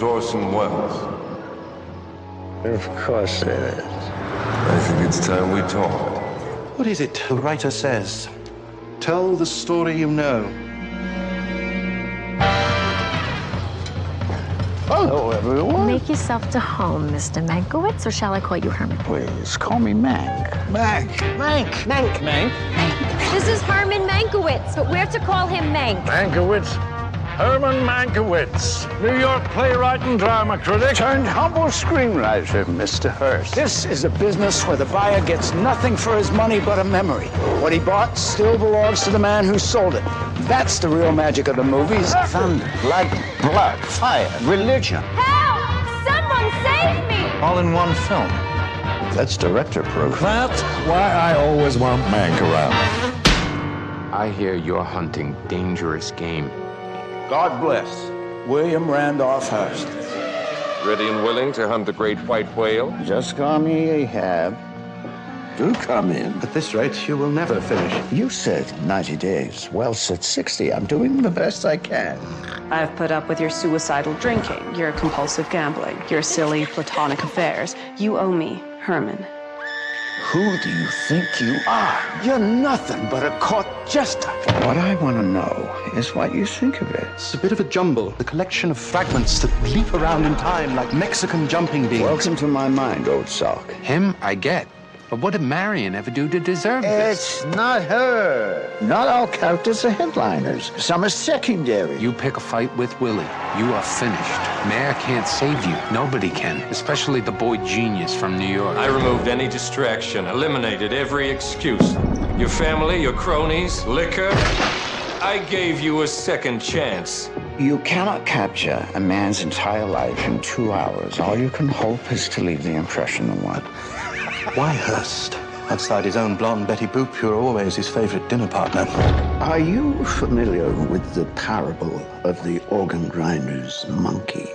Orson Welles? Of course it is. I think it's time we talked. What is it the writer says? Tell the story you know. Hello, everyone. Make yourself to home, Mr. Mankiewicz, or shall I call you Herman? Please, call me Mank. Mank. This is Herman Mankiewicz, but we're to call him Mank. Mankiewicz. Herman Mankiewicz. New York playwright and drama critic. Turned humble screenwriter, Mr. Hearst. This is a business where the buyer gets nothing for his money but a memory. What he bought still belongs to the man who sold it. That's the real magic of the movies. Thunder, lightning, blood, fire, religion. Help! Someone save me! All in one film. That's director proof. That's why I always want Mank around. I hear you're hunting dangerous game. God bless William Randolph Hearst. Ready and willing to hunt the great white whale? Just call me Ahab. Do come in. At this rate, you will never finish. You said 90 days. Well, said 60. I'm doing the best I can. I've put up with your suicidal drinking, your compulsive gambling, your silly platonic affairs. You owe me, Herman. Who do you think you are? You're nothing but a court jester. What I want to know is what you think of it. It's a bit of a jumble, a collection of fragments that leap around in time like Mexican jumping beans. Welcome to my mind, old sock. Him, I get. But what did Marion ever do to deserve this? It's not her. Not all characters are headliners. Some are secondary. You pick a fight with Willie, you are finished. Mayor can't save you. Nobody can, especially the boy genius from New York. I removed any distraction, eliminated every excuse. Your family, your cronies, liquor. I gave you a second chance. You cannot capture a man's entire life in 2 hours. All you can hope is to leave the impression of one. Why Hearst? Outside his own blonde Betty Boop, you're always his favorite dinner partner. Are you familiar with the parable of the organ grinder's monkey?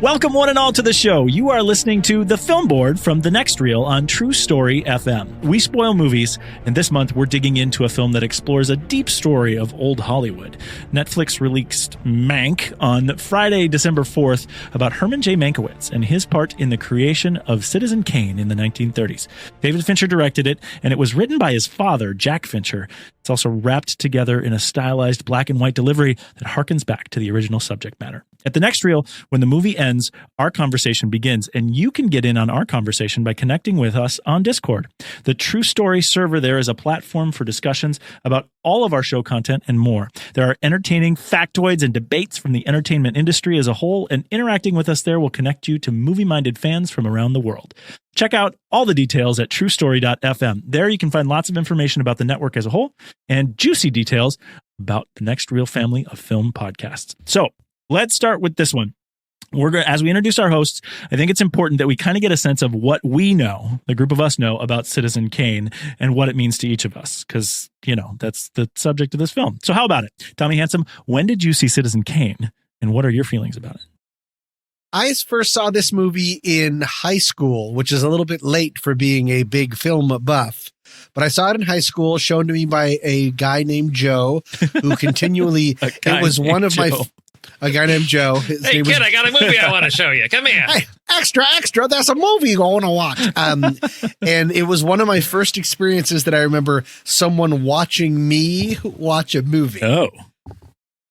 Welcome one and all to the show. You are listening to The Film Board from The Next Reel on True Story FM. We spoil movies, and this month we're digging into a film that explores a deep story of old Hollywood. Netflix released Mank on Friday, December 4th, about Herman J. Mankiewicz and his part in the creation of Citizen Kane in the 1930s. David Fincher directed it, and it was written by his father, Jack Fincher. It's also wrapped together in a stylized black and white delivery that harkens back to the original subject matter. At The Next Reel, when the movie ends, our conversation begins, and you can get in on our conversation by connecting with us on Discord. The True Story server there is a platform for discussions about all of our show content and more. There are entertaining factoids and debates from the entertainment industry as a whole, and interacting with us there will connect you to movie-minded fans from around the world. Check out all the details at truestory.fm. There you can find lots of information about the network as a whole and juicy details about the Next Reel family of film podcasts. So let's start with this one. As we introduce our hosts, I think it's important that we kind of get a sense of what we know, the group of us know about Citizen Kane and what it means to each of us, because, you know, that's the subject of this film. So how about it? Tommy Handsome, when did you see Citizen Kane and what are your feelings about it? I first saw this movie in high school, which is a little bit late for being a big film buff. But I saw it in high school, shown to me by a guy named Joe, who continually, it was one of my, a guy named Joe. Hey, kid, I got a movie I want to show you. Come here. Hey, extra, that's a movie you want to watch. And it was one of my first experiences that I remember someone watching me watch a movie. Oh.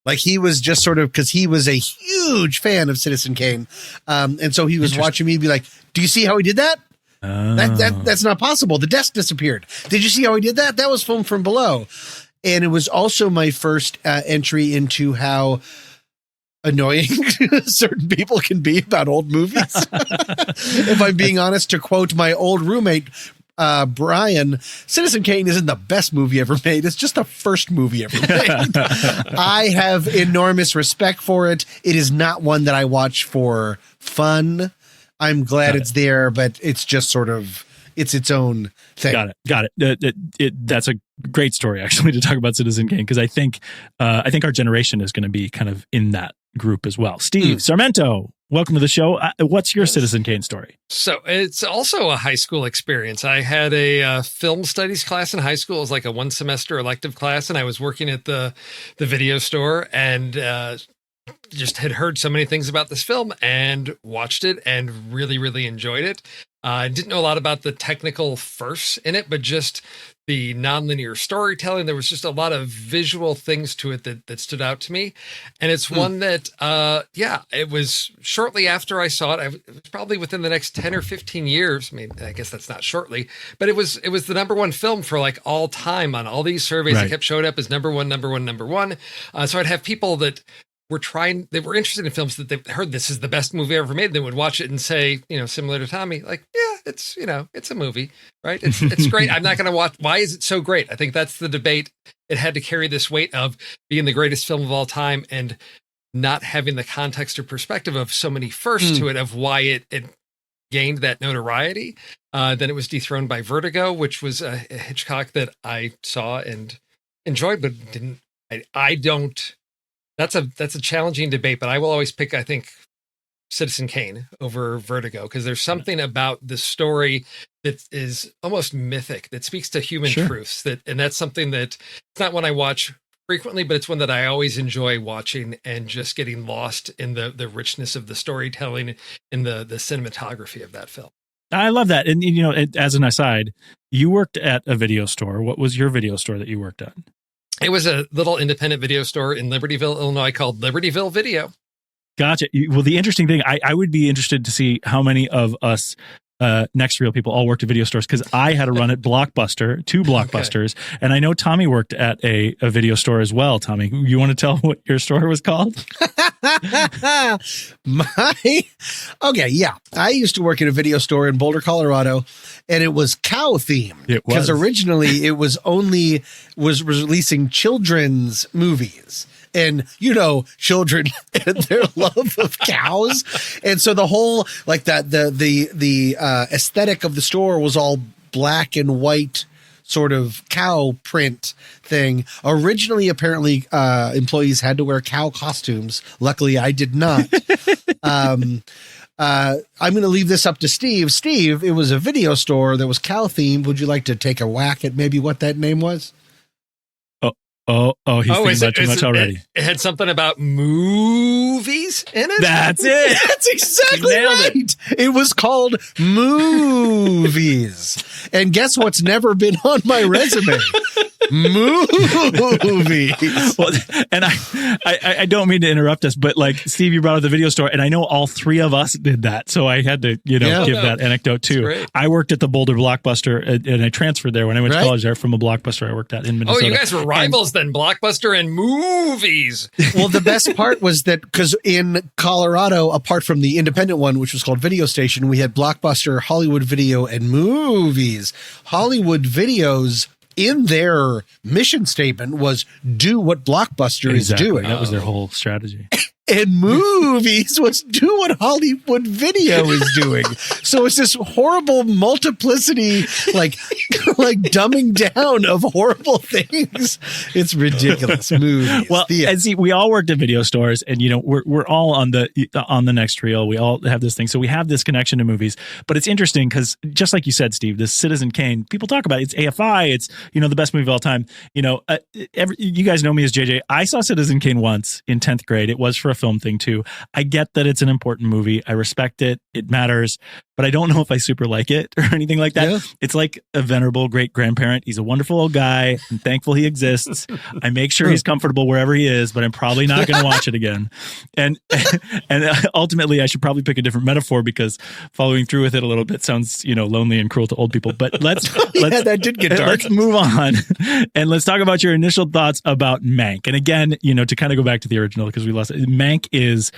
Like he was just sort of, because he was a huge fan of Citizen Kane. And so he was watching me be like, do you see how he did that? That's not possible. The desk disappeared. Did you see how he did that? That was filmed from below. And it was also my first entry into how annoying certain people can be about old movies. If I'm being honest, to quote my old roommate, Brian, Citizen Kane isn't the best movie ever made. It's just the first movie ever made. I have enormous respect for it. It is not one that I watch for fun. I'm glad it's there, but it's just sort of, it's its own thing. Got it. That's a great story, actually, to talk about Citizen Kane, because I think our generation is going to be kind of in that group as well. Steve Sarmento, welcome to the show. What's your Citizen Kane story? So it's also a high school experience. I had a film studies class in high school. It was like a 1 semester elective class, and I was working at the video store and just had heard so many things about this film and watched it and really, really enjoyed it. I didn't know a lot about the technical firsts in it, but just the nonlinear storytelling. There was just a lot of visual things to it that stood out to me. And it's one that, it was shortly after I saw it. It was probably within the next 10 or 15 years. I mean, I guess that's not shortly, but it was the number one film for like all time on all these surveys. It kept showing up as number one. So I'd have people that they were interested in films that they heard this is the best movie ever made. They would watch it and say, similar to Tommy, like, yeah, it's a movie, right? It's great. I'm not going to watch. Why is it so great? I think that's the debate. It had to carry this weight of being the greatest film of all time and not having the context or perspective of so many firsts to it of why it gained that notoriety. Then it was dethroned by Vertigo, which was a Hitchcock that I saw and enjoyed, but didn't. I don't. That's a challenging debate, but I will always pick, I think, Citizen Kane over Vertigo, because there's something about the story that is almost mythic, that speaks to human truths. And that's something that it's not one I watch frequently, but it's one that I always enjoy watching and just getting lost in the richness of the storytelling and the cinematography of that film. I love that. And, as an aside, you worked at a video store. What was your video store that you worked at? It was a little independent video store in Libertyville, Illinois called Libertyville Video. Gotcha. Well, the interesting thing, I would be interested to see how many of us Next Reel people all worked at video stores, because I had a run at Blockbuster, 2 Blockbusters, and I know Tommy worked at a video store as well. Tommy, you want to tell what your store was called? I used to work at a video store in Boulder, Colorado, and it was cow themed. It was, because originally it was releasing children's movies. And, children and their love of cows. And so the whole, like the aesthetic of the store was all black and white sort of cow print thing. Originally, apparently, employees had to wear cow costumes. Luckily, I did not. I'm going to leave this up to Steve. Steve, it was a video store that was cow themed. Would you like to take a whack at maybe what that name was? He's thinking about too much already. It had something about movies in it? That's it. That's exactly right. It was called Movies. And guess what's never been on my resume? Movies. Well, and I don't mean to interrupt us, but like, Steve, you brought up the video store, and I know all 3 of us did that, so I had to give that anecdote too. I worked at the Boulder Blockbuster, and I transferred there when I went to college there from a Blockbuster I worked at in Minnesota. Oh, you guys were rivals then, Blockbuster and Movies. Well, the best part was that because in Colorado, apart from the independent one, which was called Video Station, we had Blockbuster, Hollywood Video, and Movies. Hollywood Videos, in their mission statement, was do what Blockbuster is doing. That was their whole strategy. And Movies was do what Hollywood Video is doing. So it's this horrible multiplicity, like dumbing down of horrible things. It's ridiculous. Movies. Well, and see, we all worked at video stores, and we're all on the Next Reel. We all have this thing, so we have this connection to movies. But it's interesting because, just like you said, Steve, this Citizen Kane, people talk about it. It's AFI. It's the best movie of all time. You guys know me as JJ. I saw Citizen Kane once in 10th grade. It was for a film thing too. I get that it's an important movie. I respect it. It matters. But I don't know if I super like it or anything like that. Yeah. It's like a venerable great grandparent. He's a wonderful old guy. I'm thankful he exists. I make sure he's comfortable wherever he is, but I'm probably not going to watch it again. And ultimately, I should probably pick a different metaphor, because following through with it a little bit sounds, lonely and cruel to old people. But let's that did get dark. Let's move on and let's talk about your initial thoughts about Mank. And again, to kind of go back to the original, because we lost it. Mank is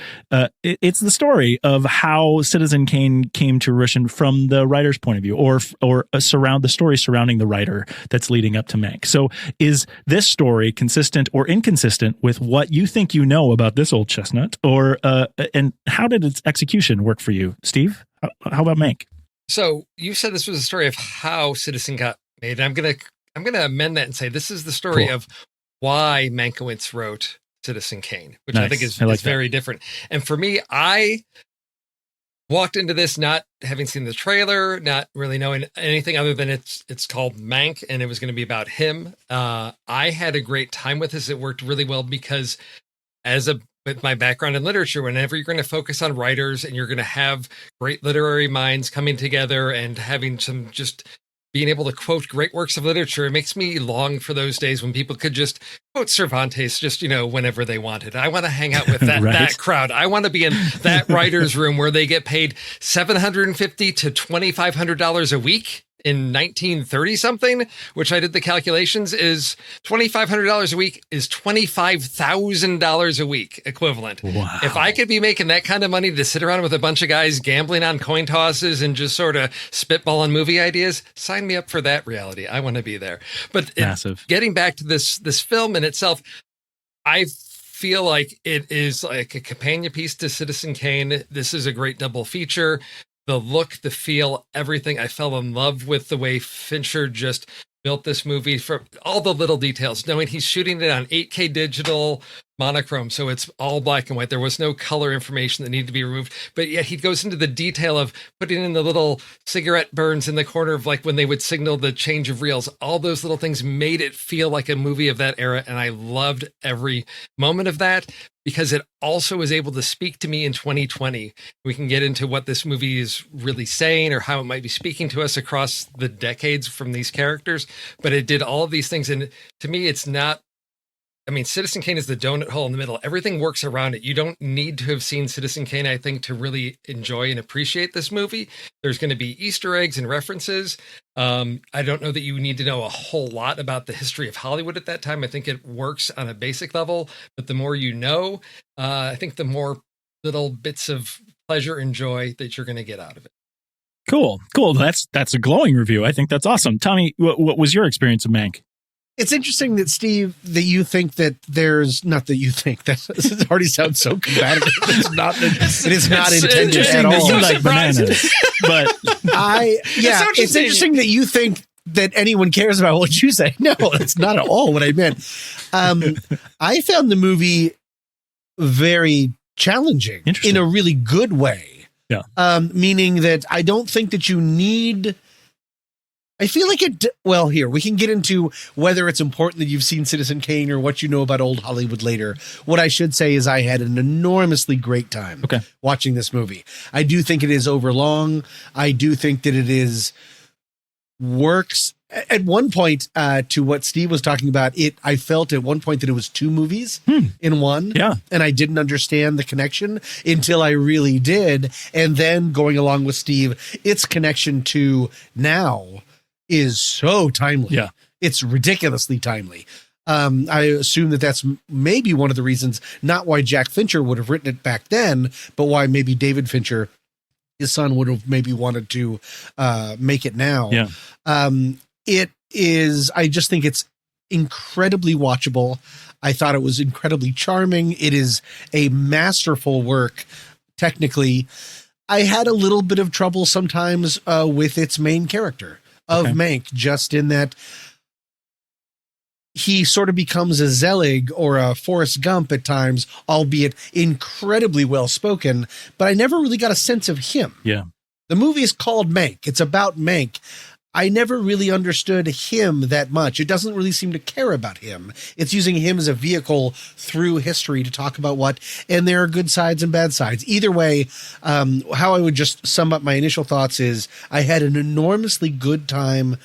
it's the story of how Citizen Kane came to fruition from the writer's point of view, or surround the story surrounding the writer that's leading up to Mank. So is this story consistent or inconsistent with what you think you know about this old chestnut, or and how did its execution work for you, Steve? How about Mank? So you said this was a story of how Citizen got made. I'm gonna amend that and say this is the story of why Mankiewicz wrote Citizen Kane, which Nice. I think is I like that. very different. And for me, I walked into this not having seen the trailer, not really knowing anything other than it's called Mank, and it was going to be about him. I had a great time with this. It worked really well because with my background in literature, whenever you're going to focus on writers and you're going to have great literary minds coming together and having some just being able to quote great works of literature, it makes me long for those days when people could just quote Cervantes just, whenever they wanted. I want to hang out with that, Right. that crowd. I want to be in that writer's room where they get paid $750 to $2,500 a week in 1930 something, which I did the calculations, is $2,500 a week is $25,000 a week equivalent. Wow. If I could be making that kind of money to sit around with a bunch of guys gambling on coin tosses and just sort of spitballing movie ideas, sign me up for that reality. I want to be there. But Massive. Getting back to this film in itself, I feel like it is like a companion piece to Citizen Kane. This is a great double feature. The look, the feel, everything. I fell in love with the way Fincher just built this movie, for all the little details, knowing he's shooting it on 8K digital monochrome. So it's all black and white. There was no color information that needed to be removed, but yet he goes into the detail of putting in the little cigarette burns in the corner of like when they would signal the change of reels. All those little things made it feel like a movie of that era. And I loved every moment of that, because it also was able to speak to me in 2020. We can get into what this movie is really saying or how it might be speaking to us across the decades from these characters. But it did all of these things. And to me, it's not, Citizen Kane is the donut hole in the middle. Everything works around it. You don't need to have seen Citizen Kane, I think, to really enjoy and appreciate this movie. There's going to be Easter eggs and references. I don't know that you need to know a whole lot about the history of Hollywood at that time. I think it works on a basic level, but the more you know, I think the more little bits of pleasure and joy that you're going to get out of it. Cool. That's a glowing review. I think that's awesome. Tommy, what was your experience of Mank? It's interesting that, Steve, that you think that there's not that you think that it already sounds so combative. It is not intended at all. You like bananas, but it's interesting that you think that anyone cares about what you say. No, that's not at all what I meant. I found the movie very challenging in a really good way. Yeah. Meaning that I don't think that you need. I feel like here, we can get into whether it's important that you've seen Citizen Kane or what you know about old Hollywood later. What I should say is I had an enormously great time watching this movie. I do think it is overlong. I do think that it works. At one point, to what Steve was talking about, I felt at one point that it was two movies in one. Yeah. And I didn't understand the connection until I really did. And then going along with Steve, its connection to now is so timely. Yeah. It's ridiculously timely. I assume that that's maybe one of the reasons, not why Jack Fincher would have written it back then, but why maybe David Fincher, his son, would have maybe wanted to make it now. Yeah. I just think it's incredibly watchable. I thought it was incredibly charming. It is a masterful work technically. I had a little bit of trouble sometimes with its main character of Mank, just in that he sort of becomes a Zelig or a Forrest Gump at times, albeit incredibly well spoken, but I never really got a sense of him. Yeah. The movie is called Mank. It's about Mank. I never really understood him that much. It doesn't really seem to care about him. It's using him as a vehicle through history to talk about and there are good sides and bad sides. Either way, how I would just sum up my initial thoughts is I had an enormously good time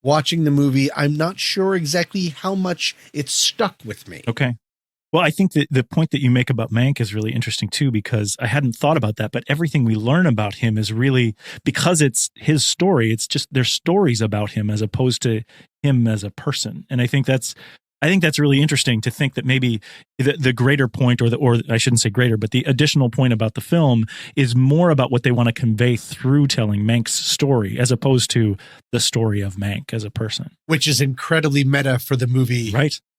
watching the movie. I'm not sure exactly how much it stuck with me. Okay. Well, I think that the point that you make about Mank is really interesting too, because I hadn't thought about that, but everything we learn about him is really, because it's his story, it's just there's stories about him as opposed to him as a person. And I think that's really interesting to think that maybe the greater point, or I shouldn't say greater, but the additional point about the film is more about what they want to convey through telling Mank's story, as opposed to the story of Mank as a person. Which is incredibly meta for the movie.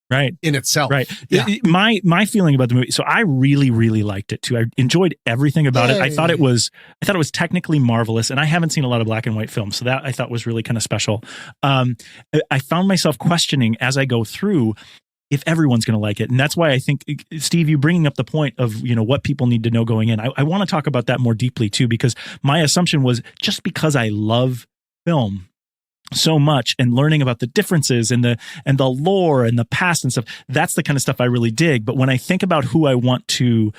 Right. In itself. Right. Yeah. My feeling about the movie. So I really, really liked it too. I enjoyed everything about it. I thought it was technically marvelous, and I haven't seen a lot of black and white films, so that I thought was really kind of special. I found myself questioning as I go through, if everyone's going to like it. And that's why I think, Steve, you bringing up the point of, what people need to know going in. I want to talk about that more deeply too, because my assumption was just because I love film so much and learning about the differences and the lore and the past and stuff, that's the kind of stuff I really dig. But when I think about who I want to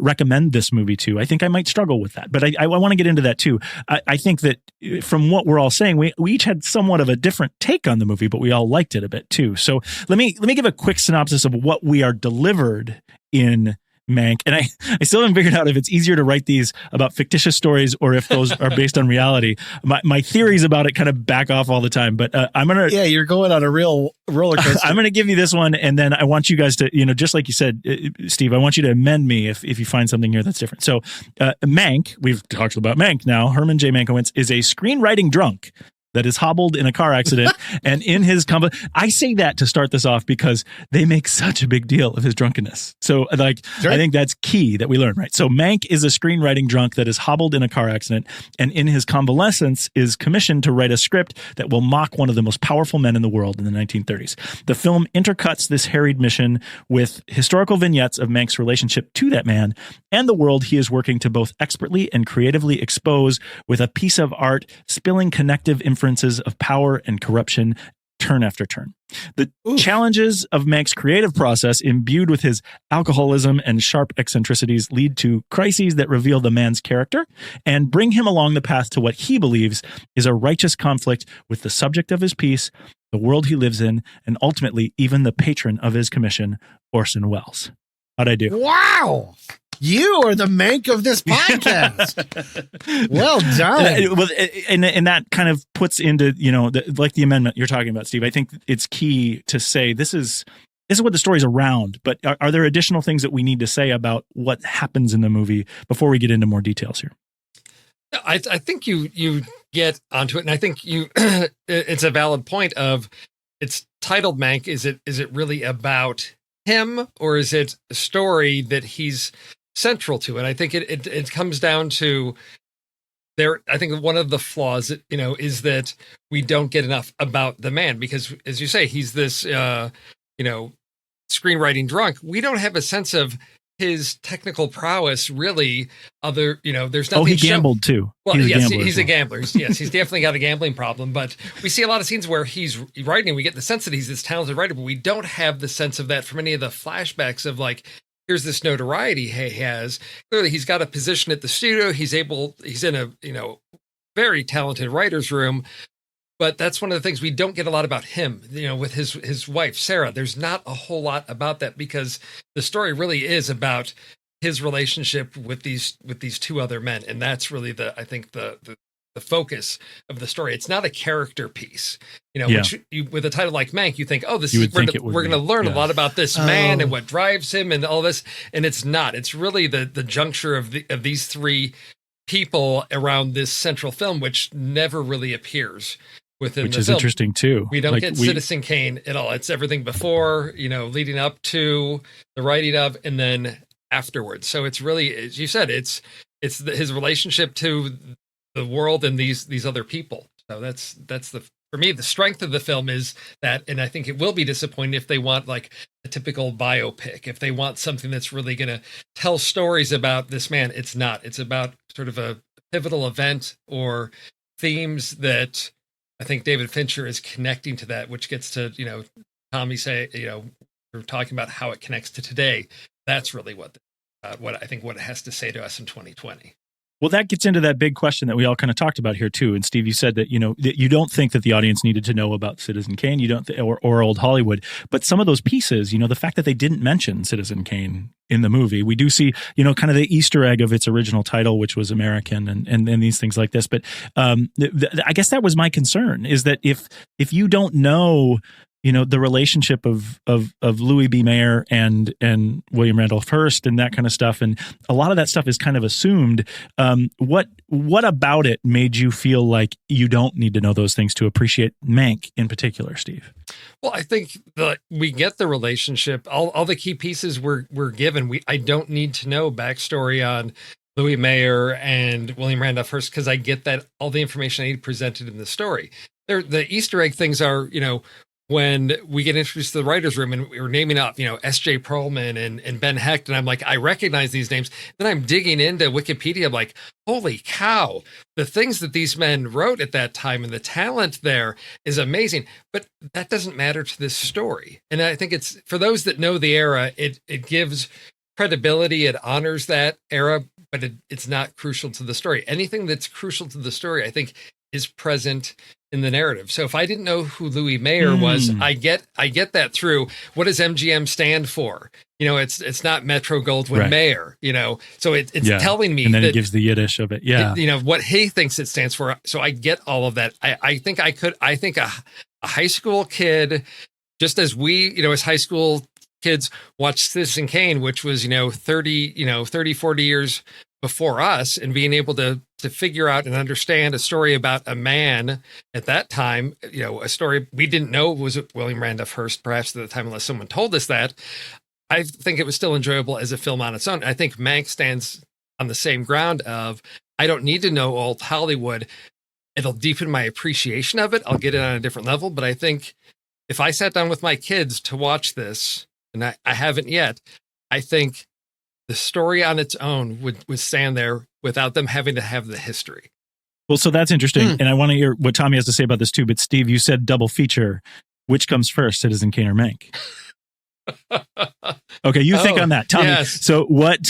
recommend this movie to, I think I might struggle with that. But I want to get into that too. I think that from what we're all saying, we each had somewhat of a different take on the movie, but we all liked it a bit too. So let me give a quick synopsis of what we are delivered in Mank. And I still haven't figured out if it's easier to write these about fictitious stories or if those are based on reality. My theories about it kind of back off all the time, but I'm going to... Yeah, you're going on a real roller coaster. I'm going to give you this one, and then I want you guys to, just like you said, Steve, I want you to amend me if you find something here that's different. So Mank, we've talked about Mank now, Herman J. Mankiewicz is a screenwriting drunk that is hobbled in a car accident. And in his I say that to start this off because they make such a big deal of his drunkenness. So sure. I think that's key that we learn, right? So Mank is a screenwriting drunk that is hobbled in a car accident, and in his convalescence is commissioned to write a script that will mock one of the most powerful men in the world in the 1930s. The film intercuts this harried mission with historical vignettes of Mank's relationship to that man and the world he is working to both expertly and creatively expose with a piece of art spilling connective inferences of power and corruption turn after turn. The challenges of Mank's creative process, imbued with his alcoholism and sharp eccentricities, lead to crises that reveal the man's character and bring him along the path to what he believes is a righteous conflict with the subject of his piece, the world he lives in, and ultimately even the patron of his commission, Orson Welles. How'd I do? Wow! You are the Mank of this podcast. Well done. And that kind of puts into, like the amendment you're talking about, Steve. I think it's key to say this is what the story's around, but are there additional things that we need to say about what happens in the movie before we get into more details here? I think you get onto it, and I think it's a valid point of it's titled Mank. Is it really about him, or is it a story that he's central to? And I think it comes down to there. I think one of the flaws, is that we don't get enough about the man because, as you say, he's this, screenwriting drunk. We don't have a sense of his technical prowess, really. There's nothing. Oh, he gambled too. Well, he's a gambler. Yes, he's definitely got a gambling problem. But we see a lot of scenes where he's writing. We get the sense that he's this talented writer, but we don't have the sense of that from any of the flashbacks of here's this notoriety he has. Clearly, he's got a position at the studio. He's in a very talented writer's room. But that's one of the things we don't get a lot about him, with his wife, Sarah. There's not a whole lot about that because the story really is about his relationship with these two other men. And that's really the focus of the story. It's not a character piece, which with a title like Mank, you think, oh, we're going to learn a lot about this man and what drives him and all this. And it's not. It's really the juncture of these three people around this central film, which never really appears within which the is film. Interesting too. We don't get Citizen Kane at all. It's everything before, leading up to the writing of, and then afterwards. So it's really, as you said, it's his relationship to the world and these other people. So that's for me, the strength of the film is that, and I think it will be disappointing if they want a typical biopic, if they want something that's really going to tell stories about this man. It's not. It's about sort of a pivotal event or themes that I think David Fincher is connecting to that, which gets to, Tommy say, we're talking about how it connects to today. That's really what I think what it has to say to us in 2020. Well, that gets into that big question that we all kind of talked about here too. And Steve, you said that that you don't think that the audience needed to know about Citizen Kane, you don't, or Old Hollywood, but some of those pieces, the fact that they didn't mention Citizen Kane in the movie, we do see, kind of the Easter egg of its original title, which was American, and these things like this. But I guess that was my concern, is that if you don't know, the relationship of Louis B. Mayer and William Randolph Hearst and that kind of stuff, and a lot of that stuff is kind of assumed. What about it made you feel like you don't need to know those things to appreciate Mank in particular, Steve? Well, I think we get the relationship. All the key pieces we're given. I don't need to know backstory on Louis Mayer and William Randolph Hearst because I get that all the information I need presented in the story. The Easter egg things are, when we get introduced to the writer's room and we were naming up, S.J. Perlman and Ben Hecht. And I'm like, I recognize these names. Then I'm digging into Wikipedia. I'm like, holy cow, the things that these men wrote at that time and the talent there is amazing. But that doesn't matter to this story. And I think it's, for those that know the era, it gives credibility. It honors that era, but it's not crucial to the story. Anything that's crucial to the story, I think, is present in the narrative. So if I didn't know who Louis Mayer was, I get that through what does MGM stand for? It's not Metro Goldwyn Mayer, so it's telling me, and then that, it gives the Yiddish of it. Yeah. What he thinks it stands for. So I get all of that. I think a high school kid, just as we, as high school kids watched Citizen Kane, which was, 30, 40 years before us, and being able to figure out and understand a story about a man at that time, a story we didn't know was William Randolph Hearst, perhaps at the time, unless someone told us that. I think it was still enjoyable as a film on its own. I think Mank stands on the same ground of, I don't need to know old Hollywood. It'll deepen my appreciation of it. I'll get it on a different level. But I think if I sat down with my kids to watch this, and I haven't yet, I think the story on its own would stand there without them having to have the history. Well, so that's interesting. And I want to hear what Tommy has to say about this too. But Steve, you said double feature. Which comes first, Citizen Kane or Mank? Okay, you think on that, Tommy. Yes. So what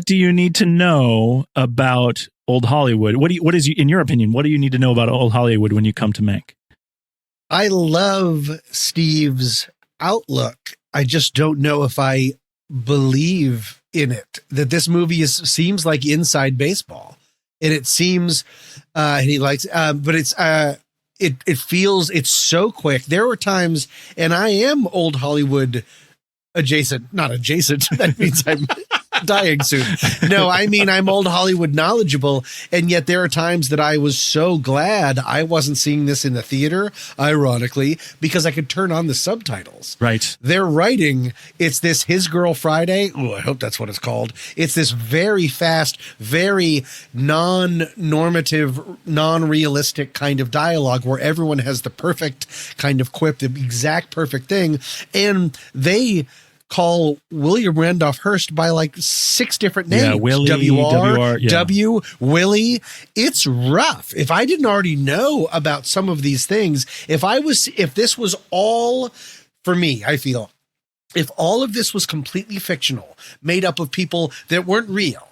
do you need to know about old Hollywood? What is in your opinion, what do you need to know about old Hollywood when you come to Mank? I love Steve's outlook. I just don't know if I believe in it, that this movie seems like inside baseball, and it seems he likes but it's it feels, it's so quick. There were times, and I am old Hollywood not adjacent, that means I'm dying soon. No, I mean, I'm old Hollywood knowledgeable, and yet there are times that I was so glad I wasn't seeing this in the theater, ironically, because I could turn on the subtitles. Right. They're writing, it's this His Girl Friday. Oh, I hope that's what it's called. It's this very fast, very non-normative, non-realistic kind of dialogue where everyone has the perfect kind of quip, the exact perfect thing, and they call William Randolph Hearst by like 6 different names. Yeah, Willie, W-R, yeah. W, Willie. It's rough. If I didn't already know about some of these things, if this was all, for me, I feel, if all of this was completely fictional, made up of people that weren't real,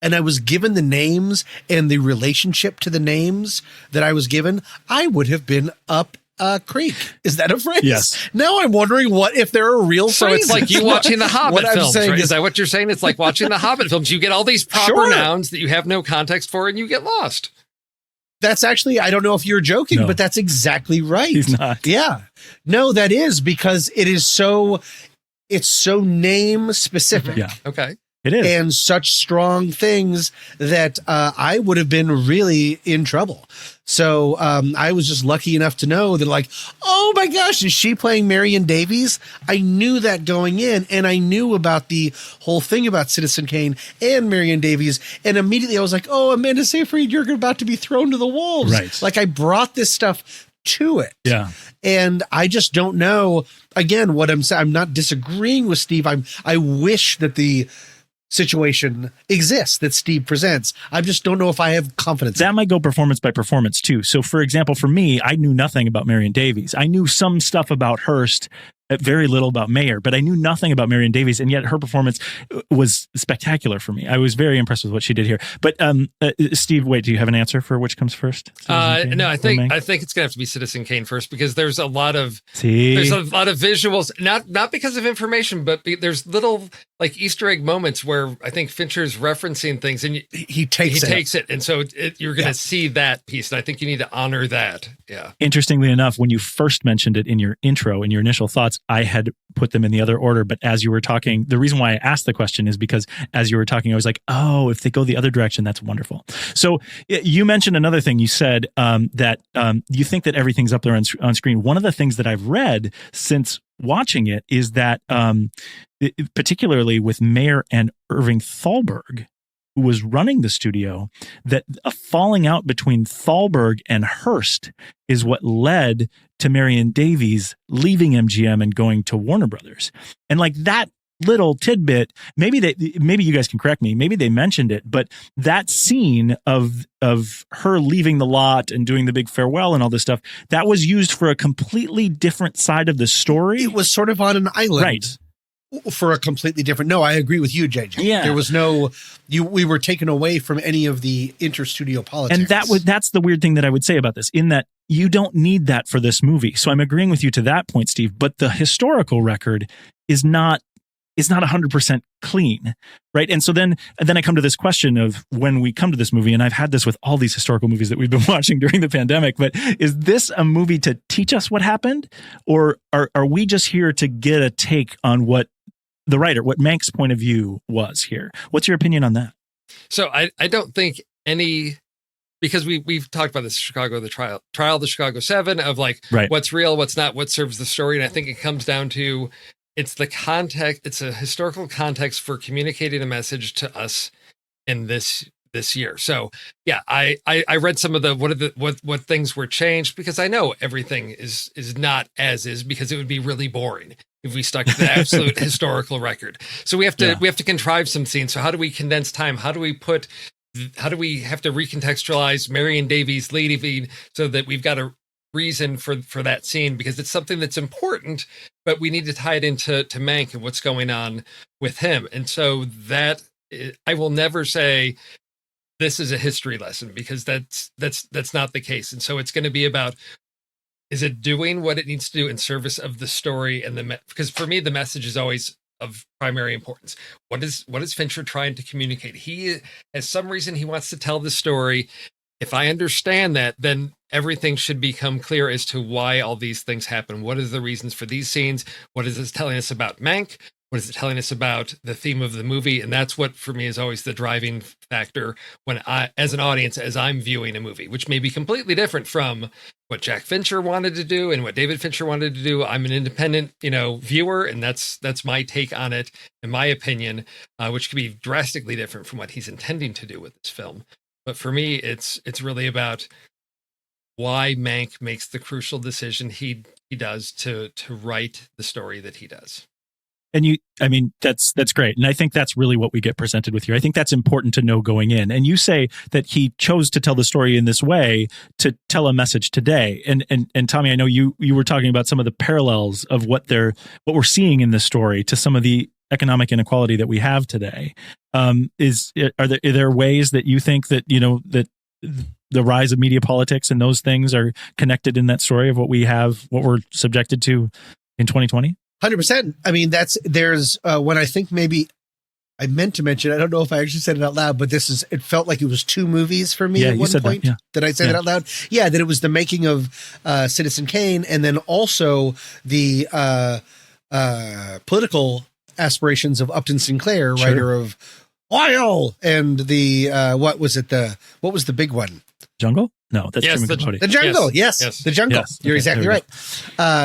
and I was given the names and the relationship to the names that I was given, I would have been up creek. Is that a phrase? Yes. Now I'm wondering what if there are real So phrases. it's like you watching the Hobbit films, right? Is Is that what you're saying? It's like watching the Hobbit films. You get all these proper Sure. nouns that you have no context for, and you get lost. That's actually, I don't know if you're joking, No. but that's exactly right. He's not. Yeah. No, that is because it's so name specific. Yeah. Okay. It is. And such strong things that I would have been really in trouble. So I was just lucky enough to know that, like, oh my gosh, is she playing Marion Davies? I knew that going in, and I knew about the whole thing about Citizen Kane and Marion Davies. And immediately I was like, oh, Amanda Seyfried, you're about to be thrown to the wolves. Right. Like, I brought this stuff to it. Yeah. And I just don't know, again, what I'm saying. I'm not disagreeing with Steve. I wish that the situation exists that Steve presents. I just don't know if I have confidence. That might go performance by performance too. So for example, for me, I knew nothing about Marion Davies. I knew some stuff about Hearst, very little about Mayer, but I knew nothing about Marion Davies, and yet her performance was spectacular for me. I was very impressed with what she did here. But Steve, wait, do you have an answer for which comes first? No, I think it's gonna have to be Citizen Kane first, because there's a lot of visuals, not because of information, but there's little like Easter egg moments where I think Fincher's referencing things, and he takes it, and so you're gonna see that piece, and I think you need to honor that. Yeah. Interestingly enough, when you first mentioned it in your intro, in your initial thoughts, I had put them in the other order, but as you were talking, the reason why I asked the question is because as you were talking, I was like, oh, if they go the other direction, that's wonderful. So you mentioned another thing. You said that you think that everything's up there on screen. One of the things that I've read since watching it is that particularly with Mayer and Irving Thalberg, who was running the studio, that a falling out between Thalberg and Hearst is what led to Marion Davies leaving MGM and going to Warner Brothers. And like that little tidbit, maybe you guys can correct me, maybe they mentioned it, but that scene of her leaving the lot and doing the big farewell and all this stuff, that was used for a completely different side of the story. It was sort of on an island. Right. For a completely different. No, I agree with you, JJ. Yeah. There was we were taken away from any of the interstudio politics. And that's the weird thing that I would say about this, in that you don't need that for this movie. So I'm agreeing with you to that point, Steve, but the historical record is not 100% clean, right? And so then I come to this question of when we come to this movie, and I've had this with all these historical movies that we've been watching during the pandemic, but is this a movie to teach us what happened? Or are we just here to get a take on what the writer, what Mank's point of view was here? What's your opinion on that? So I don't think because we've talked about this Chicago, the trial of the Chicago 7 of like what's real, what's not, what serves the story. And I think it comes down to, it's the context, it's a historical context for communicating a message to us in this year. So yeah, I read some of what things were changed, because I know everything is not as is, because it would be really boring if we stuck to the absolute historical record. So we have to contrive some scenes. So how do we condense time? How do we have to recontextualize Marion Davies leaving so that we've got a reason for that scene, because it's something that's important, but we need to tie it into Mank and what's going on with him. And so that I will never say this is a history lesson, because that's not the case. And so it's going to be about, is it doing what it needs to do in service of the story? And because for me, the message is always of primary importance. What is Fincher trying to communicate? He has some reason he wants to tell the story. If I understand that, then everything should become clear as to why all these things happen. What are the reasons for these scenes? What is this telling us about Mank? What is it telling us about the theme of the movie? And that's what, for me, is always the driving factor when as an audience, as I'm viewing a movie, which may be completely different from what Jack Fincher wanted to do and what David Fincher wanted to do. I'm an independent, viewer, and that's my take on it, in my opinion, which could be drastically different from what he's intending to do with this film. But for me, it's really about why Mank makes the crucial decision he does to write the story that he does. And that's great. And I think that's really what we get presented with here. I think that's important to know going in. And you say that he chose to tell the story in this way to tell a message today. And Tommy, I know you were talking about some of the parallels of what we're seeing in this story to some of the economic inequality that we have today. Are there ways that you think that, that the rise of media politics and those things are connected in that story of what we're subjected to in 2020? 100%. I mean, there's when I think maybe I meant to mention, I don't know if I actually said it out loud, but it felt like it was two movies for me at one point. Did I say that out loud? Yeah, that it was the making of Citizen Kane, and then also the political aspirations of Upton Sinclair, writer of Oil, and the what was the big one? Jungle? No, that's yes, Truman Capote. The Jungle. Yes, The Jungle. Yes. You're exactly right.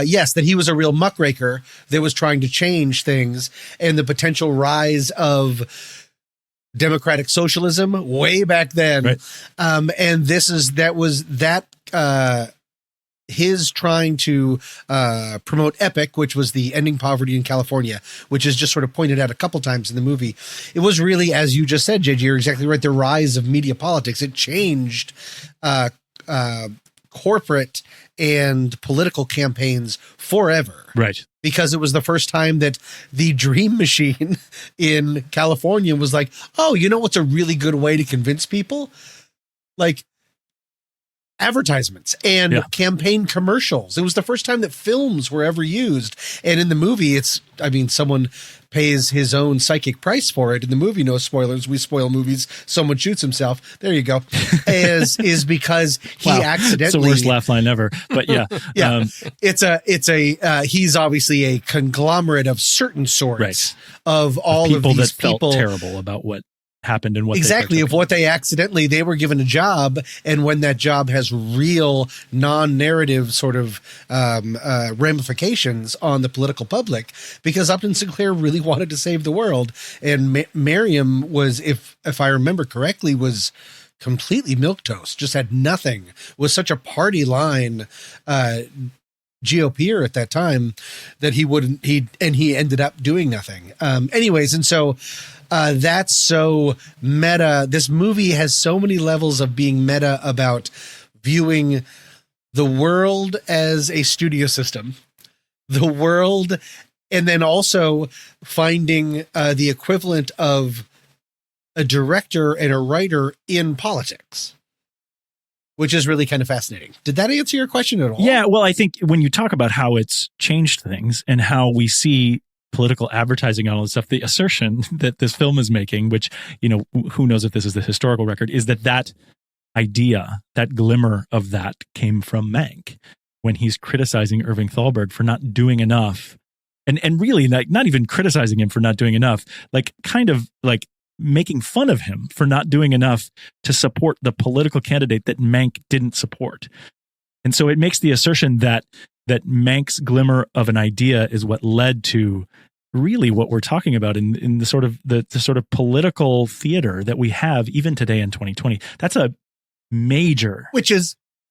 Yes, that he was a real muckraker that was trying to change things, and the potential rise of democratic socialism way back then. Right. And his trying to promote EPIC, which was the Ending Poverty in California, which is just sort of pointed out a couple times in the movie. It was really, as you just said, JJ, you're exactly right, the rise of media politics. It changed corporate and political campaigns forever. Right. Because it was the first time that the dream machine in California was like, oh, you know what's a really good way to convince people? Like, advertisements and campaign commercials. It was the first time that films were ever used. And in the movie, someone pays his own psychic price for it. In the movie, no spoilers, we spoil movies, someone shoots himself. There you go. Is because he accidentally... It's the worst laugh line ever. But yeah. He's obviously a conglomerate of certain sorts of all of people these that felt terrible about what happened and what they were given a job, and when that job has real non-narrative sort of ramifications on the political public, because Upton Sinclair really wanted to save the world, and Miriam was, if I remember correctly, was completely milquetoast, just had nothing, was such a party line GOPer at that time that he ended up doing nothing. Anyways, and so that's so meta. This movie has so many levels of being meta about viewing the world as a studio system, the world, and then also finding the equivalent of a director and a writer in politics, which is really kind of fascinating. Did that answer your question at all? Yeah, well, I think when you talk about how it's changed things and how we see political advertising and all this stuff, the assertion that this film is making, which, you know, who knows if this is the historical record, is that idea, that glimmer of that came from Mank when he's criticizing Irving Thalberg for not doing enough. And really, like, not even criticizing him for not doing enough, like kind of like making fun of him for not doing enough to support the political candidate that Mank didn't support. And so it makes the assertion that Mank's glimmer of an idea is what led to really what we're talking about in the sort of the sort of political theater that we have even today in 2020. That's a major,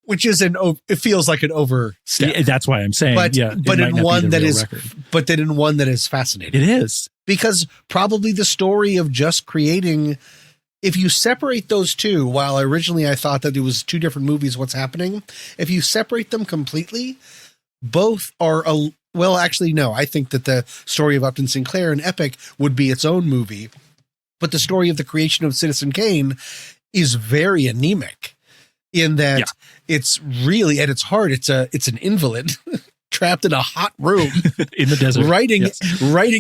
it feels like an overstep. Yeah, that's why I'm saying, but in one that is fascinating. It is, because probably the story of just creating, if you separate those two, while originally I thought that it was two different movies, what's happening, if you separate them completely, both are well, actually, no, I think that the story of Upton Sinclair and Epic would be its own movie, but the story of the creation of Citizen Kane is very anemic in that it's really, at its heart, it's an invalid trapped in a hot room in the desert, writing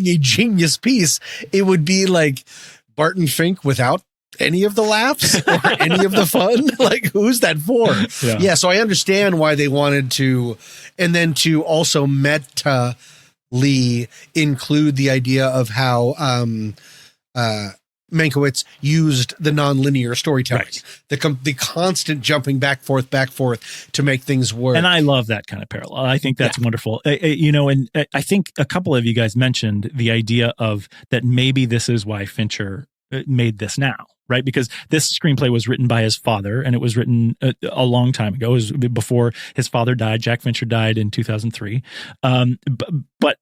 a genius piece. It would be like Barton Fink without any of the laughs or any of the fun. Like, who's that for? Yeah. So I understand why they wanted to, and then to also meta-ly include the idea of how Mankiewicz used the nonlinear storytelling, the constant jumping back forth to make things work. And I love that kind of parallel. I think that's wonderful. You know, and I think a couple of you guys mentioned the idea of that maybe this is why Fincher made this now, right? Because this screenplay was written by his father, and it was written a long time ago. It was before his father died. Jack Fincher died in 2003. But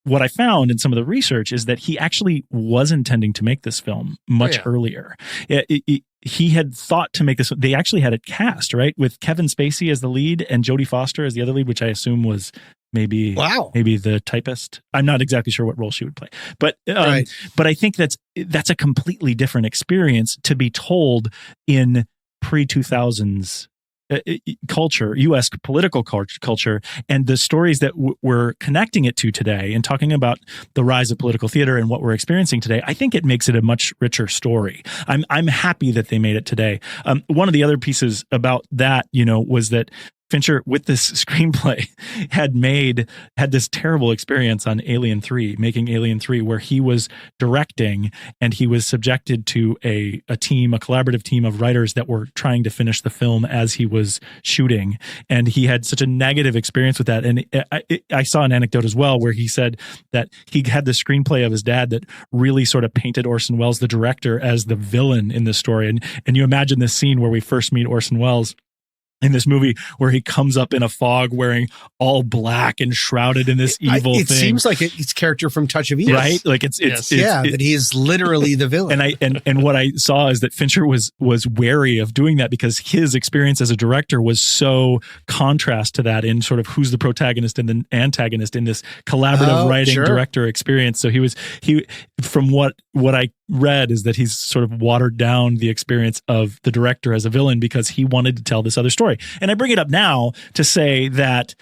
what I found in some of the research is that he actually was intending to make this film much earlier. He had thought to make this. They actually had it cast, right, with Kevin Spacey as the lead and Jodie Foster as the other lead, which I assume was maybe the typist. I'm not exactly sure what role she would play, but I think that's a completely different experience to be told in pre-2000s culture, U.S. political culture, and the stories that we're connecting it to today and talking about the rise of political theater and what we're experiencing today. I think it makes it a much richer story. I'm happy that they made it today. One of the other pieces about that, you know, was that Fincher, with this screenplay, had this terrible experience on making Alien 3, where he was directing and he was subjected to a collaborative team of writers that were trying to finish the film as he was shooting. And he had such a negative experience with that. And I saw an anecdote as well where he said that he had the screenplay of his dad that really sort of painted Orson Welles, the director, as the villain in this story. And you imagine this scene where we first meet Orson Welles in this movie, where he comes up in a fog wearing all black and shrouded in this evil thing. It seems like it's character from Touch of Evil, right? Like it's that he's literally the villain. And what I saw is that Fincher was wary of doing that because his experience as a director was so contrast to that in sort of who's the protagonist and the antagonist in this collaborative writing director experience. So he from what I read is that he's sort of watered down the experience of the director as a villain because he wanted to tell this other story. And I bring it up now to say that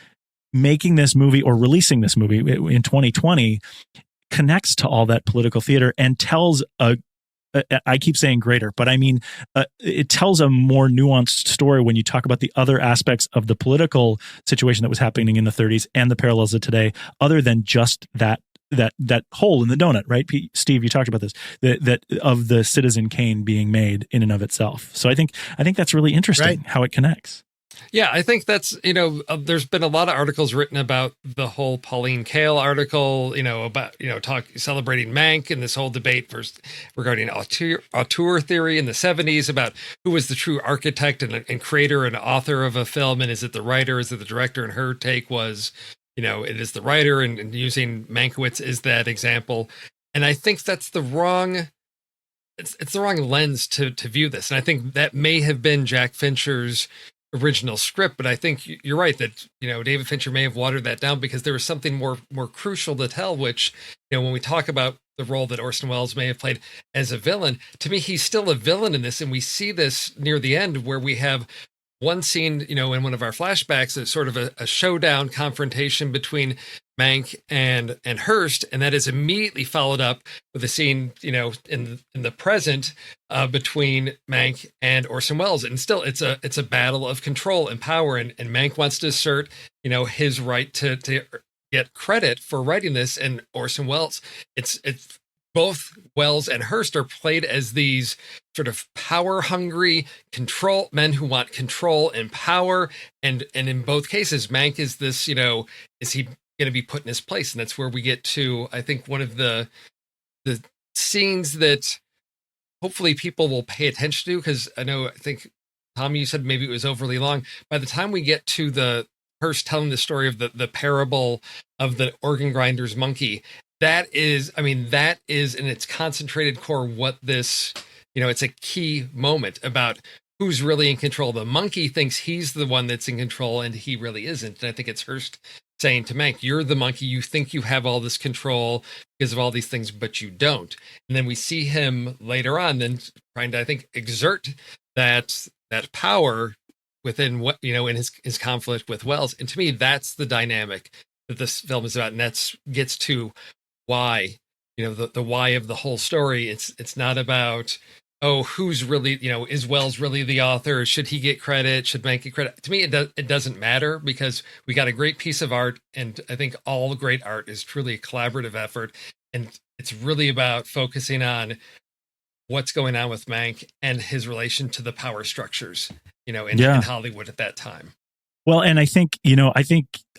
making this movie or releasing this movie in 2020 connects to all that political theater and tells I keep saying greater, but I mean, it tells a more nuanced story when you talk about the other aspects of the political situation that was happening in the 30s and the parallels of today, other than just that hole in the donut, right? Steve, you talked about this, that of the Citizen Kane being made in and of itself. So I think that's really interesting how it connects. Yeah, I think that's, there's been a lot of articles written about the whole Pauline Kael article, about, celebrating Mank and this whole debate regarding auteur theory in the 70s about who was the true architect and creator and author of a film. And is it the writer? Is it the director? And her take was, it is the writer, and using Mankiewicz is that example. And I think that's the wrong, it's the wrong lens to view this. And I think that may have been Jack Fincher's original script, but I think you're right that, David Fincher may have watered that down because there was something more crucial to tell, which, when we talk about the role that Orson Welles may have played as a villain, to me, he's still a villain in this. And we see this near the end where we have one scene, in one of our flashbacks, is sort of a showdown confrontation between Mank and Hearst, and that is immediately followed up with a scene, in the present between Mank and Orson Welles, and still it's a battle of control and power, and Mank wants to assert, his right to get credit for writing this, and Orson Welles, it's both Welles and Hearst are played as these sort of power-hungry control men who want control and power. And in both cases, Mank is this, is he going to be put in his place? And that's where we get to, I think, one of the scenes that hopefully people will pay attention to, because I think, Tom, you said maybe it was overly long. By the time we get to the Hearst telling the story of the parable of the organ grinder's monkey, that is in its concentrated core what this, it's a key moment about who's really in control. The monkey thinks he's the one that's in control, and he really isn't. And I think it's Hearst saying to Mank, you're the monkey. You think you have all this control because of all these things, but you don't. And then we see him later on then trying to, I think, exert that power within what, in his conflict with Welles. And to me, that's the dynamic that this film is about. And that's gets to why, the why of the whole story. It's not about, who's really, is Welles really the author? Should he get credit? Should Mank get credit? To me, it doesn't matter, because we got a great piece of art. And I think all great art is truly a collaborative effort. And it's really about focusing on what's going on with Mank and his relation to the power structures, in Hollywood at that time. Well, and I think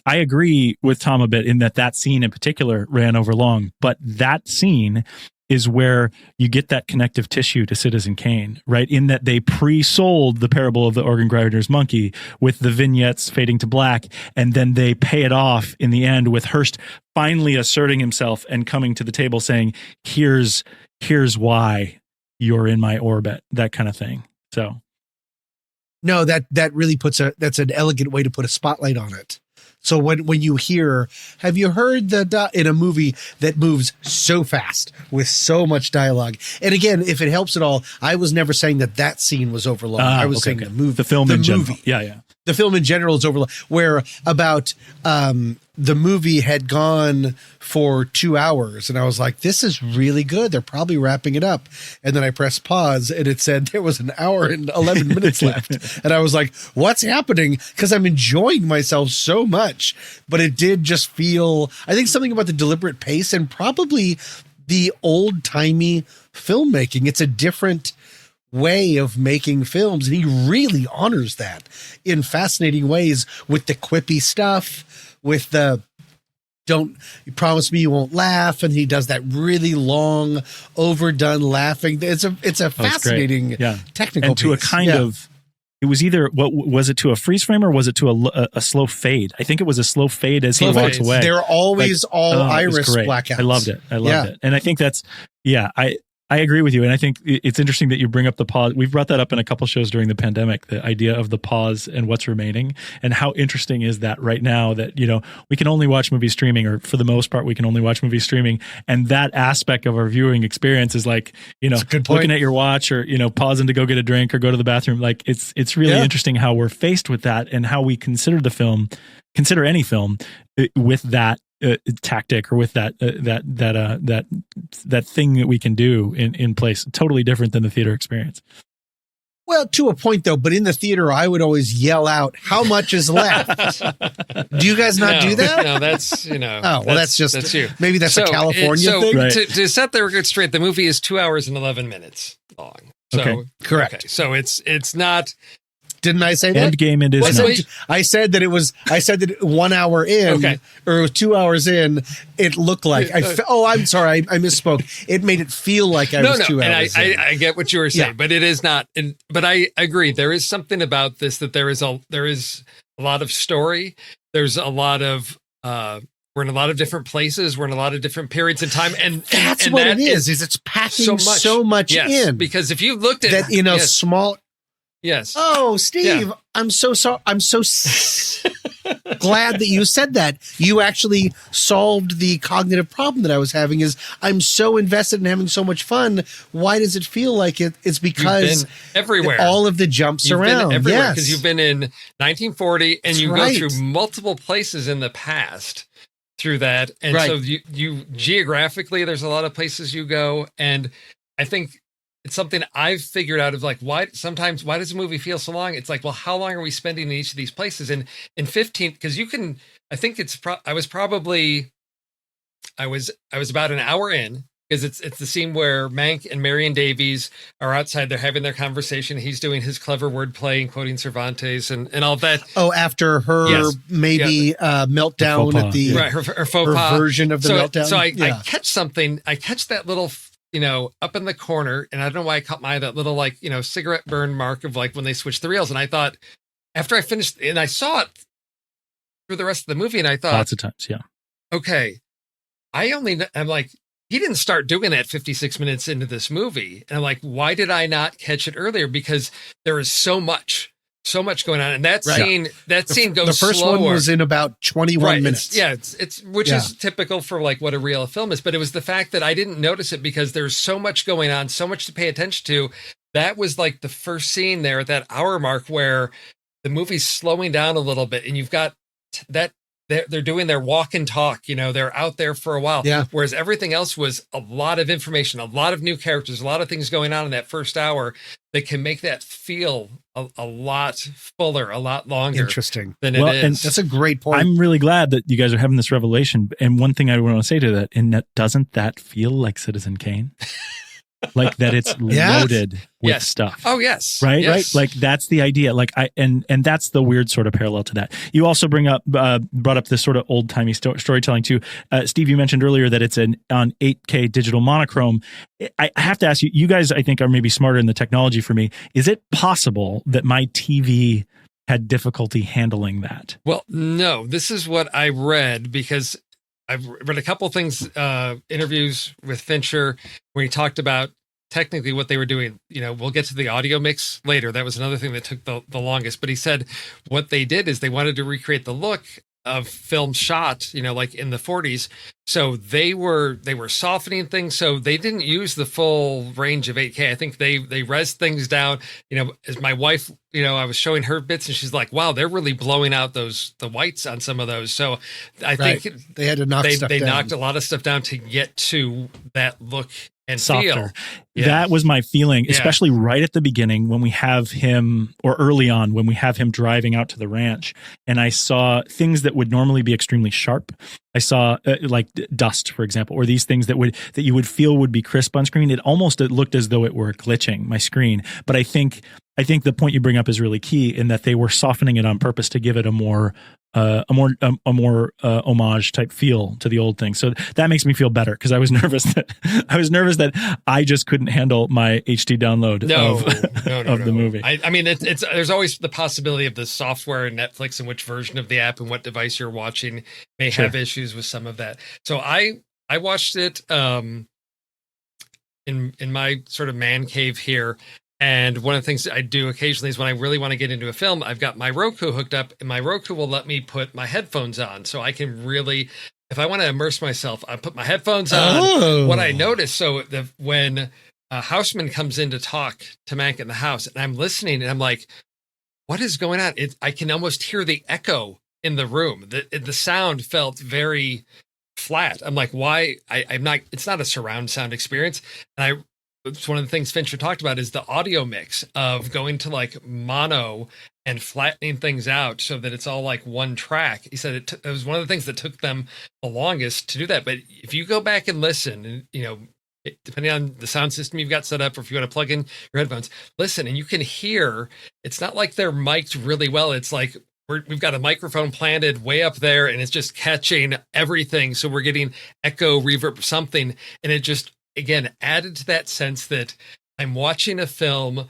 I agree with Tom a bit in that scene in particular ran over long, but that scene is where you get that connective tissue to Citizen Kane, right? In that they pre-sold the parable of the organ grinder's monkey with the vignettes fading to black, and then they pay it off in the end with Hearst finally asserting himself and coming to the table saying, here's why you're in my orbit, that kind of thing. So no, that really that's an elegant way to put a spotlight on it. So when you hear, have you heard in a movie that moves so fast with so much dialogue? And again, if it helps at all, I was never saying that scene was overlong. I was saying the movie, the film in general. Yeah. The film in general is overlong, where about the movie had gone for 2 hours, and I was like, this is really good. They're probably wrapping it up. And then I pressed pause, and it said there was an hour and 11 minutes left. And I was like, what's happening? Because I'm enjoying myself so much. But it did just feel, I think, something about the deliberate pace and probably the old-timey filmmaking. It's a different way of making films, and he really honors that in fascinating ways with the quippy stuff, with the don't you promise me you won't laugh, and he does that really long overdone laughing. It's a fascinating technical and to piece. A kind of, it was either, what was it, to a freeze frame, or was it to a slow fade? I think it was a slow fade as he walks away. They're always all iris blackouts. I loved it. And I think that's, I agree with you. And I think it's interesting that you bring up the pause. We've brought that up in a couple shows during the pandemic, the idea of the pause and what's remaining, and how interesting is that right now that, we can only watch movies streaming, or for the most part, we can only watch movies streaming. And that aspect of our viewing experience is like, looking at your watch, or, pausing to go get a drink or go to the bathroom. Like it's really interesting how we're faced with that, and how we consider any film with that tactic, or with that thing that we can do in place. Totally different than the theater experience. Well, to a point though, but in the theater, I would always yell out, how much is left? Do you guys not do that? No, that's, oh, well, that's you. Maybe that's a California thing. Right. To set the record straight, the movie is 2 hours and 11 minutes long. So, correct. Okay, so it's not, Didn't I say that? Endgame it is not. I said that 1 hour in, or it was 2 hours in, it looked like, I'm sorry, I misspoke. It made it feel like I was 2 hours in. I get what you were saying, but it is not. But I agree. There is something about this that there is a lot of story. There's a lot of, we're in a lot of different places. We're in a lot of different periods in time. And that's and what that it is it's packing so much in. Because if you looked at that in a small. Yes. Oh, Steve, I'm so sorry. I'm so glad that you said that. You actually solved the cognitive problem that I was having. Is I'm so invested in having so much fun. Why does it feel like it? It's because everywhere, all of the jumps you've around. Been everywhere yes, because you've been in 1940 and That's you right. go through multiple places in the past through that, and Right. so you geographically, there's a lot of places you go, and I think. It's something I've figured out of like, why does a movie feel so long? It's like, well, how long are we spending in each of these places? And in 15, because you can, I think I was about an hour in because it's the scene where Mank and Marion Davies are outside. They're having their conversation. He's doing his clever wordplay and quoting Cervantes and all that. Oh, after her meltdown at the her faux pas version of the meltdown. So I catch something. I catch that little, up in the corner, and I don't know why I caught that little cigarette burn mark of like when they switched the reels. And I thought after I finished, and I saw it through the rest of the movie, and I thought lots of times, okay, I'm like, he didn't start doing that 56 minutes into this movie, and I'm like, why did I not catch it earlier? Because there is so much going on, and that scene goes. The first slower. one was in about 21 minutes. It's which is typical for like what a real film is. But it was the fact that I didn't notice it because there's so much going on, so much to pay attention to. That was like the first scene there at that hour mark where the movie's slowing down a little bit, and you've got that. They're doing their walk and talk, they're out there for a while. Yeah. Whereas everything else was a lot of information, a lot of new characters, a lot of things going on in that first hour that can make that feel a lot fuller, a lot longer. Interesting. Than it is. And that's a great point. I'm really glad that you guys are having this revelation. And one thing I want to say to that, doesn't that feel like Citizen Kane? Like that it's loaded with stuff. Oh, yes. Right. Yes. Right. Like that's the idea. Like and that's the weird sort of parallel to that. You also brought up this sort of old timey storytelling too. Steve, you mentioned earlier that it's on 8K digital monochrome. I have to ask you, you guys, I think are maybe smarter in the technology for me. Is it possible that my TV had difficulty handling that? Well, no, this is what I read because I've read a couple things, interviews with Fincher where he talked about technically what they were doing. We'll get to the audio mix later. That was another thing that took the longest. But he said what they did is they wanted to recreate the look of film shot, like in the 40s. So they were softening things. So they didn't use the full range of 8K. I think they rezzed things down. As my wife, I was showing her bits and she's like, wow, they're really blowing out the whites on some of those. So I think they had to knock stuff down. They knocked a lot of stuff down to get to that look and softer. Feel. Yeah. That was my feeling, especially right at the beginning when we have him, or early on when we have him driving out to the ranch, and I saw things that would normally be extremely sharp. I saw like dust, for example, or these things that you would feel would be crisp on screen. It looked as though it were glitching my screen. But I think the point you bring up is really key in that they were softening it on purpose to give it a more homage type feel to the old thing. So that makes me feel better because I was nervous that I just couldn't handle my HD download of the movie. I mean, it's there's always the possibility of the software and Netflix and which version of the app and what device you're watching may have issues with some of that. So I watched it in my sort of man cave here. And one of the things I do occasionally is when I really want to get into a film, I've got my Roku hooked up, and my Roku will let me put my headphones on. So I can really, if I want to immerse myself, I put my headphones on. Oh. What I noticed, when Houseman comes in to talk to Mank in the house, and I'm listening, and I'm like, what is going on? I can almost hear the echo in the room. The sound felt very flat. I'm like, why? I'm not, it's not a surround sound experience. And it's one of the things Fincher talked about is the audio mix of going to like mono and flattening things out so that it's all like one track. He said it was one of the things that took them the longest to do that. But if you go back and listen, and depending on the sound system you've got set up, or if you want to plug in your headphones, listen, and you can hear, it's not like they're mic'd really well. It's like we've got a microphone planted way up there and it's just catching everything. So we're getting echo, reverb, something. And it just, again, added to that sense that I'm watching a film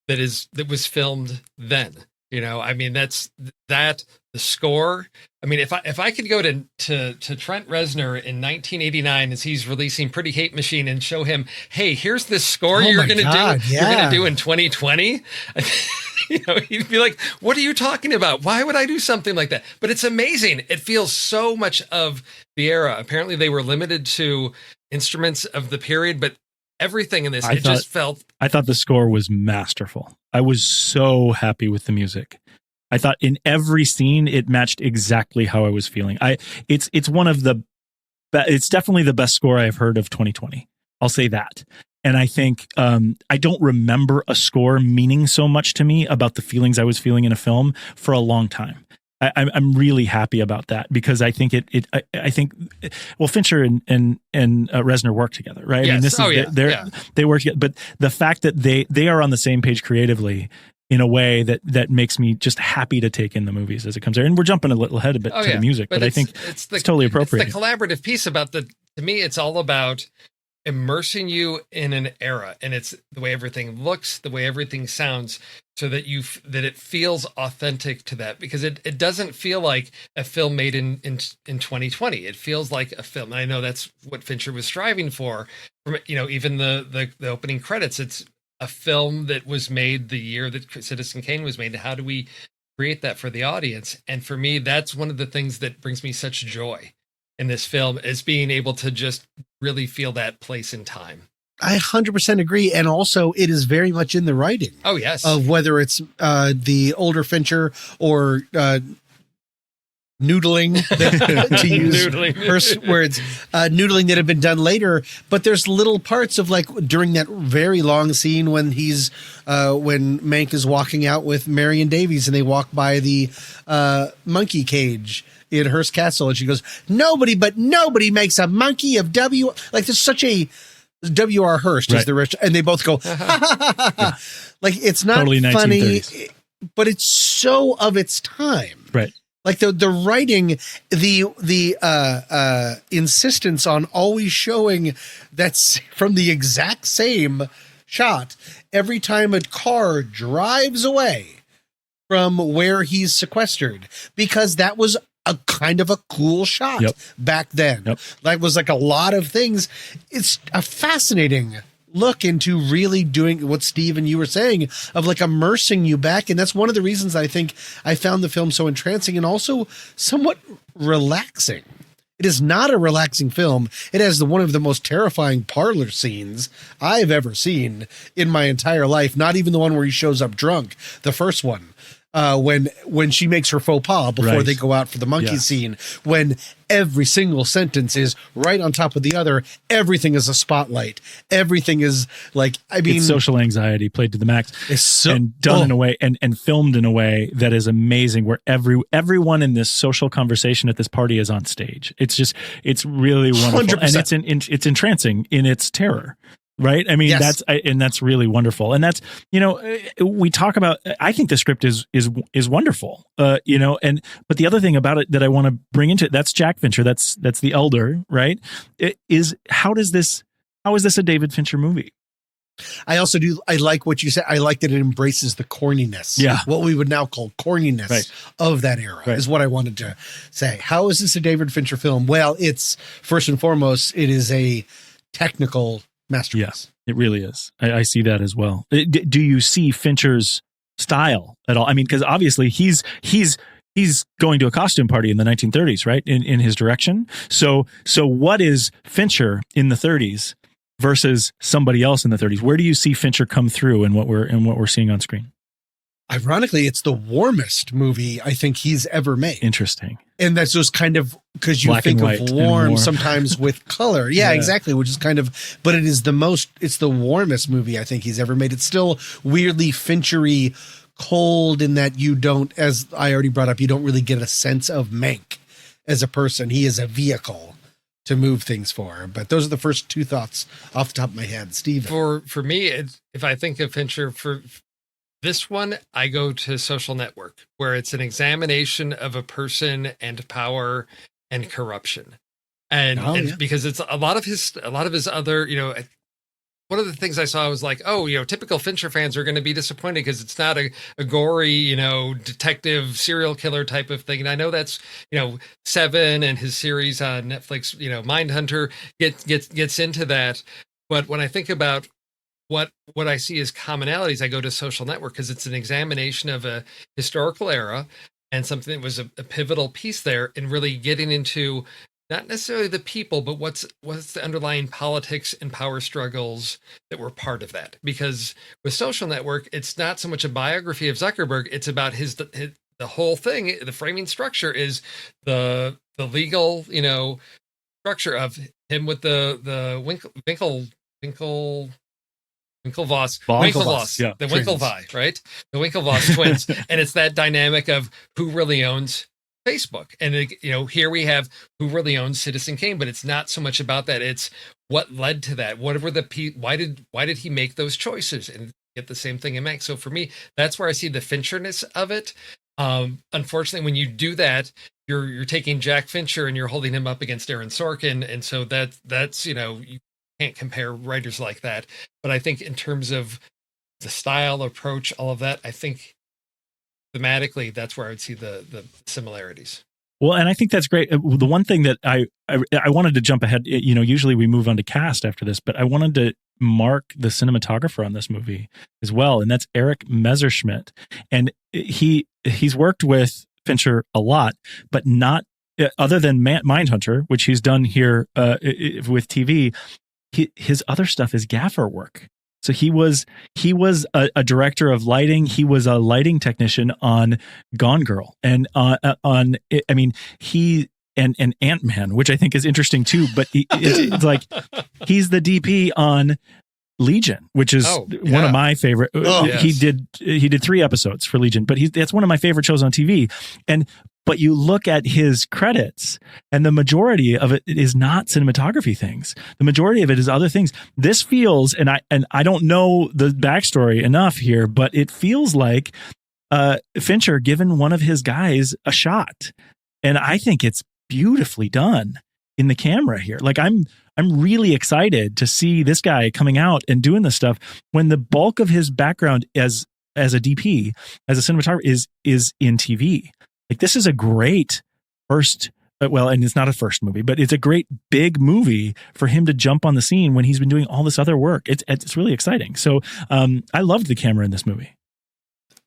that was filmed then. You know, I mean, that's the score. I mean, if I could go to Trent Reznor in 1989 as he's releasing Pretty Hate Machine and show him, hey, here's this score you're going to do in 2020. You know, he'd be like, what are you talking about? Why would I do something like that? But it's amazing. It feels so much of the era. Apparently they were limited to instruments of the period, but everything in this, I thought the score was masterful. I was so happy with the music. I thought in every scene it matched exactly how I was feeling. It's definitely the best score I've heard of 2020. I'll say that. And I think I don't remember a score meaning so much to me about the feelings I was feeling in a film for a long time. I'm really happy about that because I think I think Fincher and Reznor work together, right? Yes. I mean, they work together, but the fact that they are on the same page creatively in a way that makes me just happy to take in the movies as it comes there. And we're jumping a little ahead a bit to the music, but I think it's totally appropriate. It's the collaborative piece about to me, it's all about immersing you in an era, and it's the way everything looks, the way everything sounds, so that it feels authentic to that, because it doesn't feel like a film made in 2020. It feels like a film. And I know that's what Fincher was striving for. From, you know, even the opening credits, it's a film that was made the year that Citizen Kane was made. How do we create that for the audience? And for me, that's one of the things that brings me such joy in this film, is being able to just really feel that place in time. I 100% agree. And also it is very much in the writing. Oh, yes. Of whether it's the older Fincher or noodling, to use her words, noodling that have been done later. But there's little parts of, like, during that very long scene when when Mank is walking out with Marion Davies and they walk by the monkey cage in Hearst Castle, and she goes, nobody makes a monkey of W. Like, there's such a W.R. Hearst is the rich, and they both go, ha, ha, ha, ha. Like, it's not totally funny, 1930s. But it's so of its time. Right. Like the writing, the insistence on always showing that's from the exact same shot every time a car drives away from where he's sequestered, because that was a kind of a cool shot back then. That was like a lot of things. It's a fascinating look into really doing what Steve and you were saying, of like immersing you back. And that's one of the reasons I think I found the film so entrancing and also somewhat relaxing. It is not a relaxing film. It has one of the most terrifying parlor scenes I've ever seen in my entire life. Not even the one where he shows up drunk. The first one. When she makes her faux pas before they go out for the monkey scene, when every single sentence is right on top of the other, everything is a spotlight. Everything is like, I mean, it's social anxiety played to the max, and done in a way and filmed in a way that is amazing, where everyone in this social conversation at this party is on stage. It's really wonderful. 100%. And it's entrancing in its terror. Right. I mean, that's really wonderful. And that's, you know, we talk about, I think the script is wonderful, you know, but the other thing about it that I want to bring into it, that's Jack Fincher. That's the elder, right? How is this a David Fincher movie? I also I like what you said. I like that it embraces the corniness. Yeah. What we would now call corniness of that era is what I wanted to say. How is this a David Fincher film? Well, it's first and foremost, it is a technical masterpiece. Yes, it really is. I see that as well. Do you see Fincher's style at all? I mean, because obviously he's going to a costume party in the 1930s, right? In his direction. So what is Fincher in the 30s versus somebody else in the 30s? Where do you see Fincher come through in what we're seeing on screen? Ironically, it's the warmest movie I think he's ever made. Interesting. And that's just kind of because you think of warm sometimes with color. Yeah, exactly. Which is kind of, but it's the warmest movie I think he's ever made. It's still weirdly Finchery cold in that you don't, as I already brought up, you don't really get a sense of Mank as a person. He is a vehicle to move things forward. But those are the first two thoughts off the top of my head. Steve? For me, if I think of Fincher for this one, I go to Social Network, where it's an examination of a person and power and corruption. And because it's a lot of his other, one of the things I saw was like, typical Fincher fans are going to be disappointed because it's not a gory, detective serial killer type of thing. And I know that's, Seven and his series on Netflix, Mindhunter gets into that. But when I think about what I see as commonalities, I go to Social Network because it's an examination of a historical era and something that was a pivotal piece there in really getting into not necessarily the people, but what's the underlying politics and power struggles that were part of that. Because with Social Network, it's not so much a biography of Zuckerberg; it's about the whole thing. The framing structure is the legal, structure of him with the Winklevoss, yeah, the Winklevi, right? The Winklevoss twins, and it's that dynamic of who really owns Facebook. And here we have who really owns Citizen Kane, but it's not so much about that. It's what led to that. What were why did he make those choices? And get the same thing in Mank. So for me, that's where I see the Fincherness of it. Unfortunately, when you do that, you're taking Jack Fincher and you're holding him up against Aaron Sorkin, and so that's you can't compare writers like that. But I think in terms of the style, approach, all of that, I think thematically, that's where I would see the similarities. Well, and I think that's great. The one thing that I wanted to jump ahead, usually we move on to cast after this, but I wanted to mark the cinematographer on this movie as well, and that's Eric Messerschmidt. And he's worked with Fincher a lot, but not other than Mindhunter, which he's done here with TV. His other stuff is gaffer work. So he was a director of lighting. He was a lighting technician on Gone Girl and he and Ant-Man, which I think is interesting too. But it's like he's the DP on Legion, which is one of my favorite. Yes. He did 3 episodes for Legion, but that's one of my favorite shows on TV. But you look at his credits, and the majority of it is not cinematography things. The majority of it is other things. This feels, and I don't know the backstory enough here, but it feels like Fincher given one of his guys a shot, and I think it's beautifully done in the camera here. Like I'm really excited to see this guy coming out and doing this stuff when the bulk of his background as a DP, as a cinematographer, is in TV. Like this is a great first, and it's not a first movie, but it's a great big movie for him to jump on the scene when he's been doing all this other work. It's really exciting. So I loved the camera in this movie.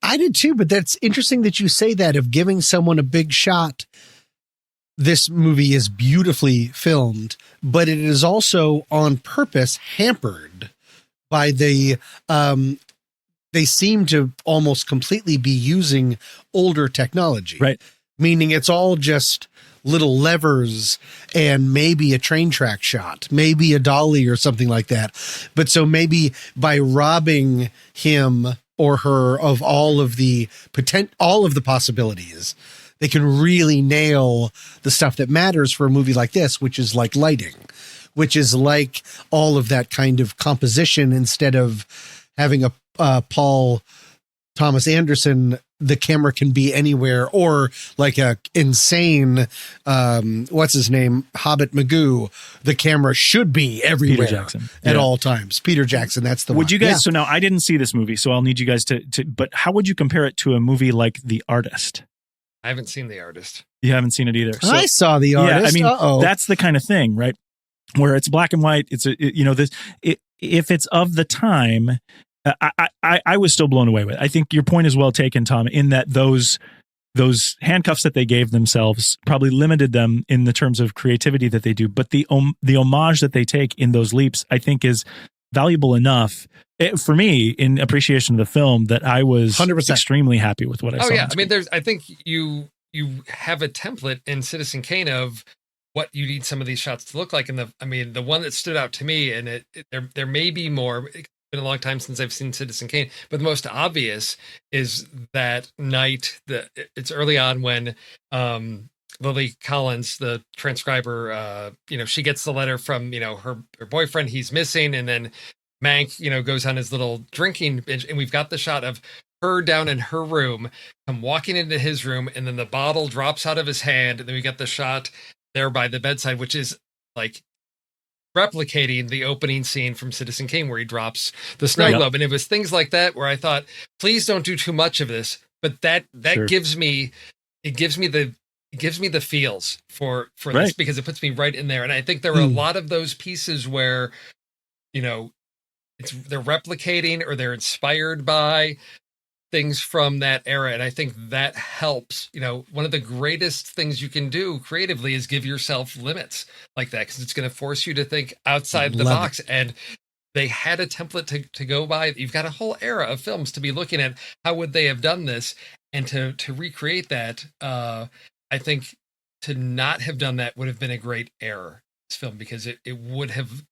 I did too, but that's interesting that you say that of giving someone a big shot. This movie is beautifully filmed, but it is also on purpose hampered by they seem to almost completely be using older technology. Right. Meaning it's all just little levers and maybe a train track shot, maybe a dolly or something like that. But so maybe by robbing him or her of all of the possibilities, they can really nail the stuff that matters for a movie like this, which is like lighting, which is like all of that kind of composition instead of having a Paul Thomas Anderson, the camera can be anywhere, or like a insane, what's his name? Hobbit Magoo. The camera should be everywhere Peter Jackson. at all times. Peter Jackson. That's the one. Would you guys, so now I didn't see this movie, so I'll need you guys to, but how would you compare it to a movie like The Artist? I haven't seen The Artist. You haven't seen it either. So, I saw The Artist. Yeah, I mean, that's the kind of thing, right? Where it's black and white. It's if it's of the time, I was still blown away with it. I think your point is well taken, Tom, in that those handcuffs that they gave themselves probably limited them in the terms of creativity that they do. But the homage that they take in those leaps, I think, is valuable enough for me in appreciation of the film that I was 100% extremely happy with what I saw. Oh yeah, I mean, I think you have a template in Citizen Kane of what you need some of these shots to look like. And the one that stood out to me, and there may be more. It's been a long time since I've seen Citizen Kane, but the most obvious is that night. It's early on when Lily Collins, the transcriber, she gets the letter from, her boyfriend, he's missing. And then Mank, goes on his little drinking binge, and we've got the shot of her down in her room, come walking into his room, and then the bottle drops out of his hand. And then we get the shot there by the bedside, which is like replicating the opening scene from Citizen Kane where he drops the snow globe. And it was things like that where I thought, please don't do too much of this. But that gives me the feels for this, because it puts me right in there. And I think there are a lot of those pieces where, they're replicating or they're inspired by things from that era. And I think that helps. One of the greatest things you can do creatively is give yourself limits like that, because it's going to force you to think outside the box. And they had a template to go by. You've got a whole era of films to be looking at. How would they have done this? And to recreate that, I think to not have done that would have been a great error, this film, because it would have,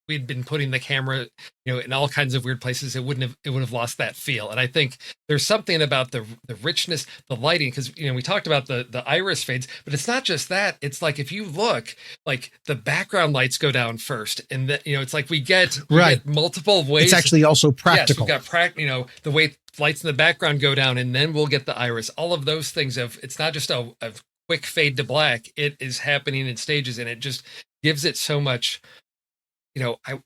we'd been putting the camera, in all kinds of weird places. It would have lost that feel. And I think there's something about the richness, the lighting, because, we talked about the iris fades, but it's not just that. It's like, if you look, like the background lights go down first, and that, it's like we get multiple ways. It's actually also practical. Yes, we've got the way lights in the background go down, and then we'll get the iris. All of those things it's not just a quick fade to black. It is happening in stages, and it just gives it so much.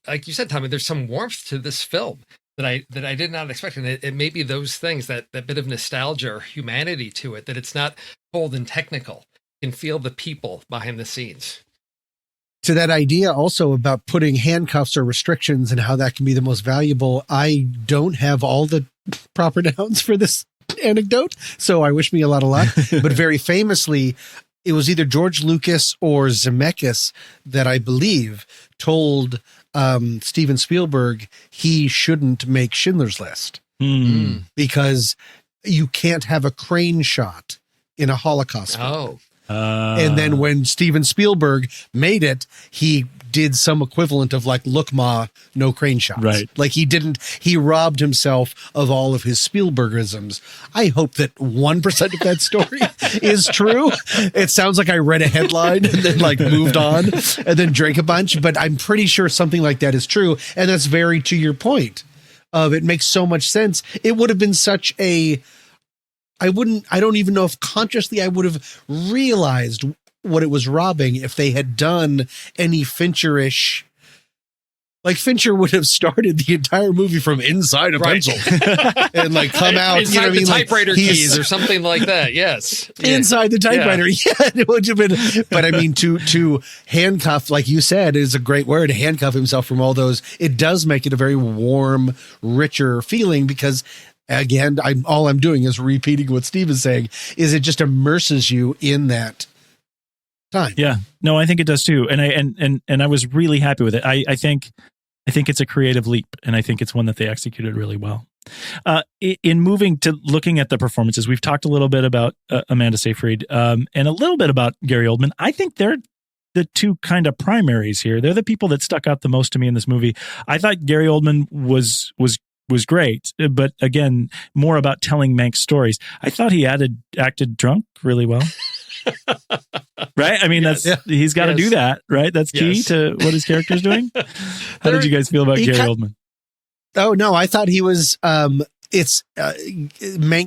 Like you said, Tommy, there's some warmth to this film that I did not expect. And it may be those things, that bit of nostalgia or humanity to it, that it's not cold and technical. You can feel the people behind the scenes. To that idea also about putting handcuffs or restrictions and how that can be the most valuable, I don't have all the proper nouns for this anecdote, so I wish me a lot of luck. But very famously, it was either George Lucas or Zemeckis that I believe told Steven Spielberg he shouldn't make Schindler's List because you can't have a crane shot in a Holocaust film. And then when Steven Spielberg made it, he did some equivalent of like, look, Ma, no crane shots. Right. Like he robbed himself of all of his Spielbergisms. I hope that 1% of that story is true. It sounds like I read a headline and then like moved on and then drank a bunch, but I'm pretty sure something like that is true. And that's very to your point of it makes so much sense. It would have been such I don't even know if consciously I would have realized what it was robbing if they had done any Fincher-ish. Like Fincher would have started the entire movie from inside a pencil and like come out inside the typewriter keys or something like that. Yes, inside the typewriter. Yeah, it would have been. But I mean, to handcuff, like you said, is a great word. To handcuff himself from all those, it does make it a very warm, richer feeling because. Again, all I'm doing is repeating what Steve is saying. Is it just immerses you in that time? Yeah, no, I think it does too, and I was really happy with it. I think it's a creative leap, and I think it's one that they executed really well. In moving to looking at the performances, we've talked a little bit about Amanda Seyfried and a little bit about Gary Oldman. I think they're the two kind of primaries here. They're the people that stuck out the most to me in this movie. I thought Gary Oldman was great, but again, more about telling Mank's stories. I thought he acted drunk really well. Right? I mean, he's got to do that, right? That's key to what his character's doing. How did you guys feel about Gary Oldman? Oh, no, I thought he was, Mank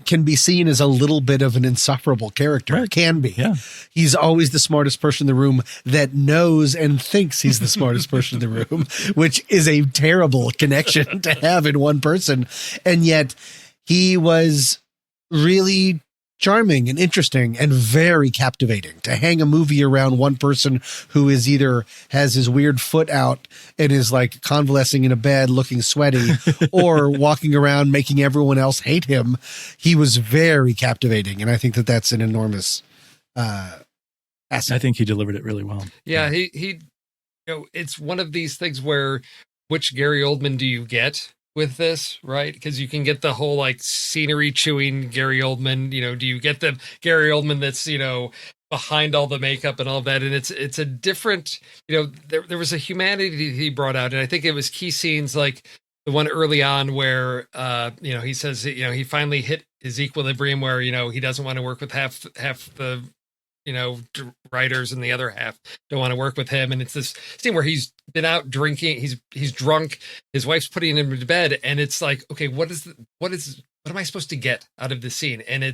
can be seen as a little bit of an insufferable character. Right. Can be. Yeah. He's always the smartest person in the room that knows and thinks he's the smartest person in the room, which is a terrible connection to have in one person. And yet he was really charming and interesting and very captivating. To hang a movie around one person who is either has his weird foot out and is like convalescing in a bed looking sweaty or walking around making everyone else hate him. He was very captivating. And I think that that's an enormous asset. I think he delivered it really well. Yeah. He it's one of these things where which Gary Oldman do you get with this, right? Because you can get the whole like scenery chewing Gary Oldman, do you get the Gary Oldman that's, behind all the makeup and all of that? And it's a different, there was a humanity he brought out. And I think it was key scenes like the one early on where, he says, he finally hit his equilibrium where, he doesn't want to work with half the writers, and the other half don't want to work with him. And it's this scene where he's been out drinking, he's drunk, his wife's putting him to bed, and it's like, okay, what am I supposed to get out of this scene? And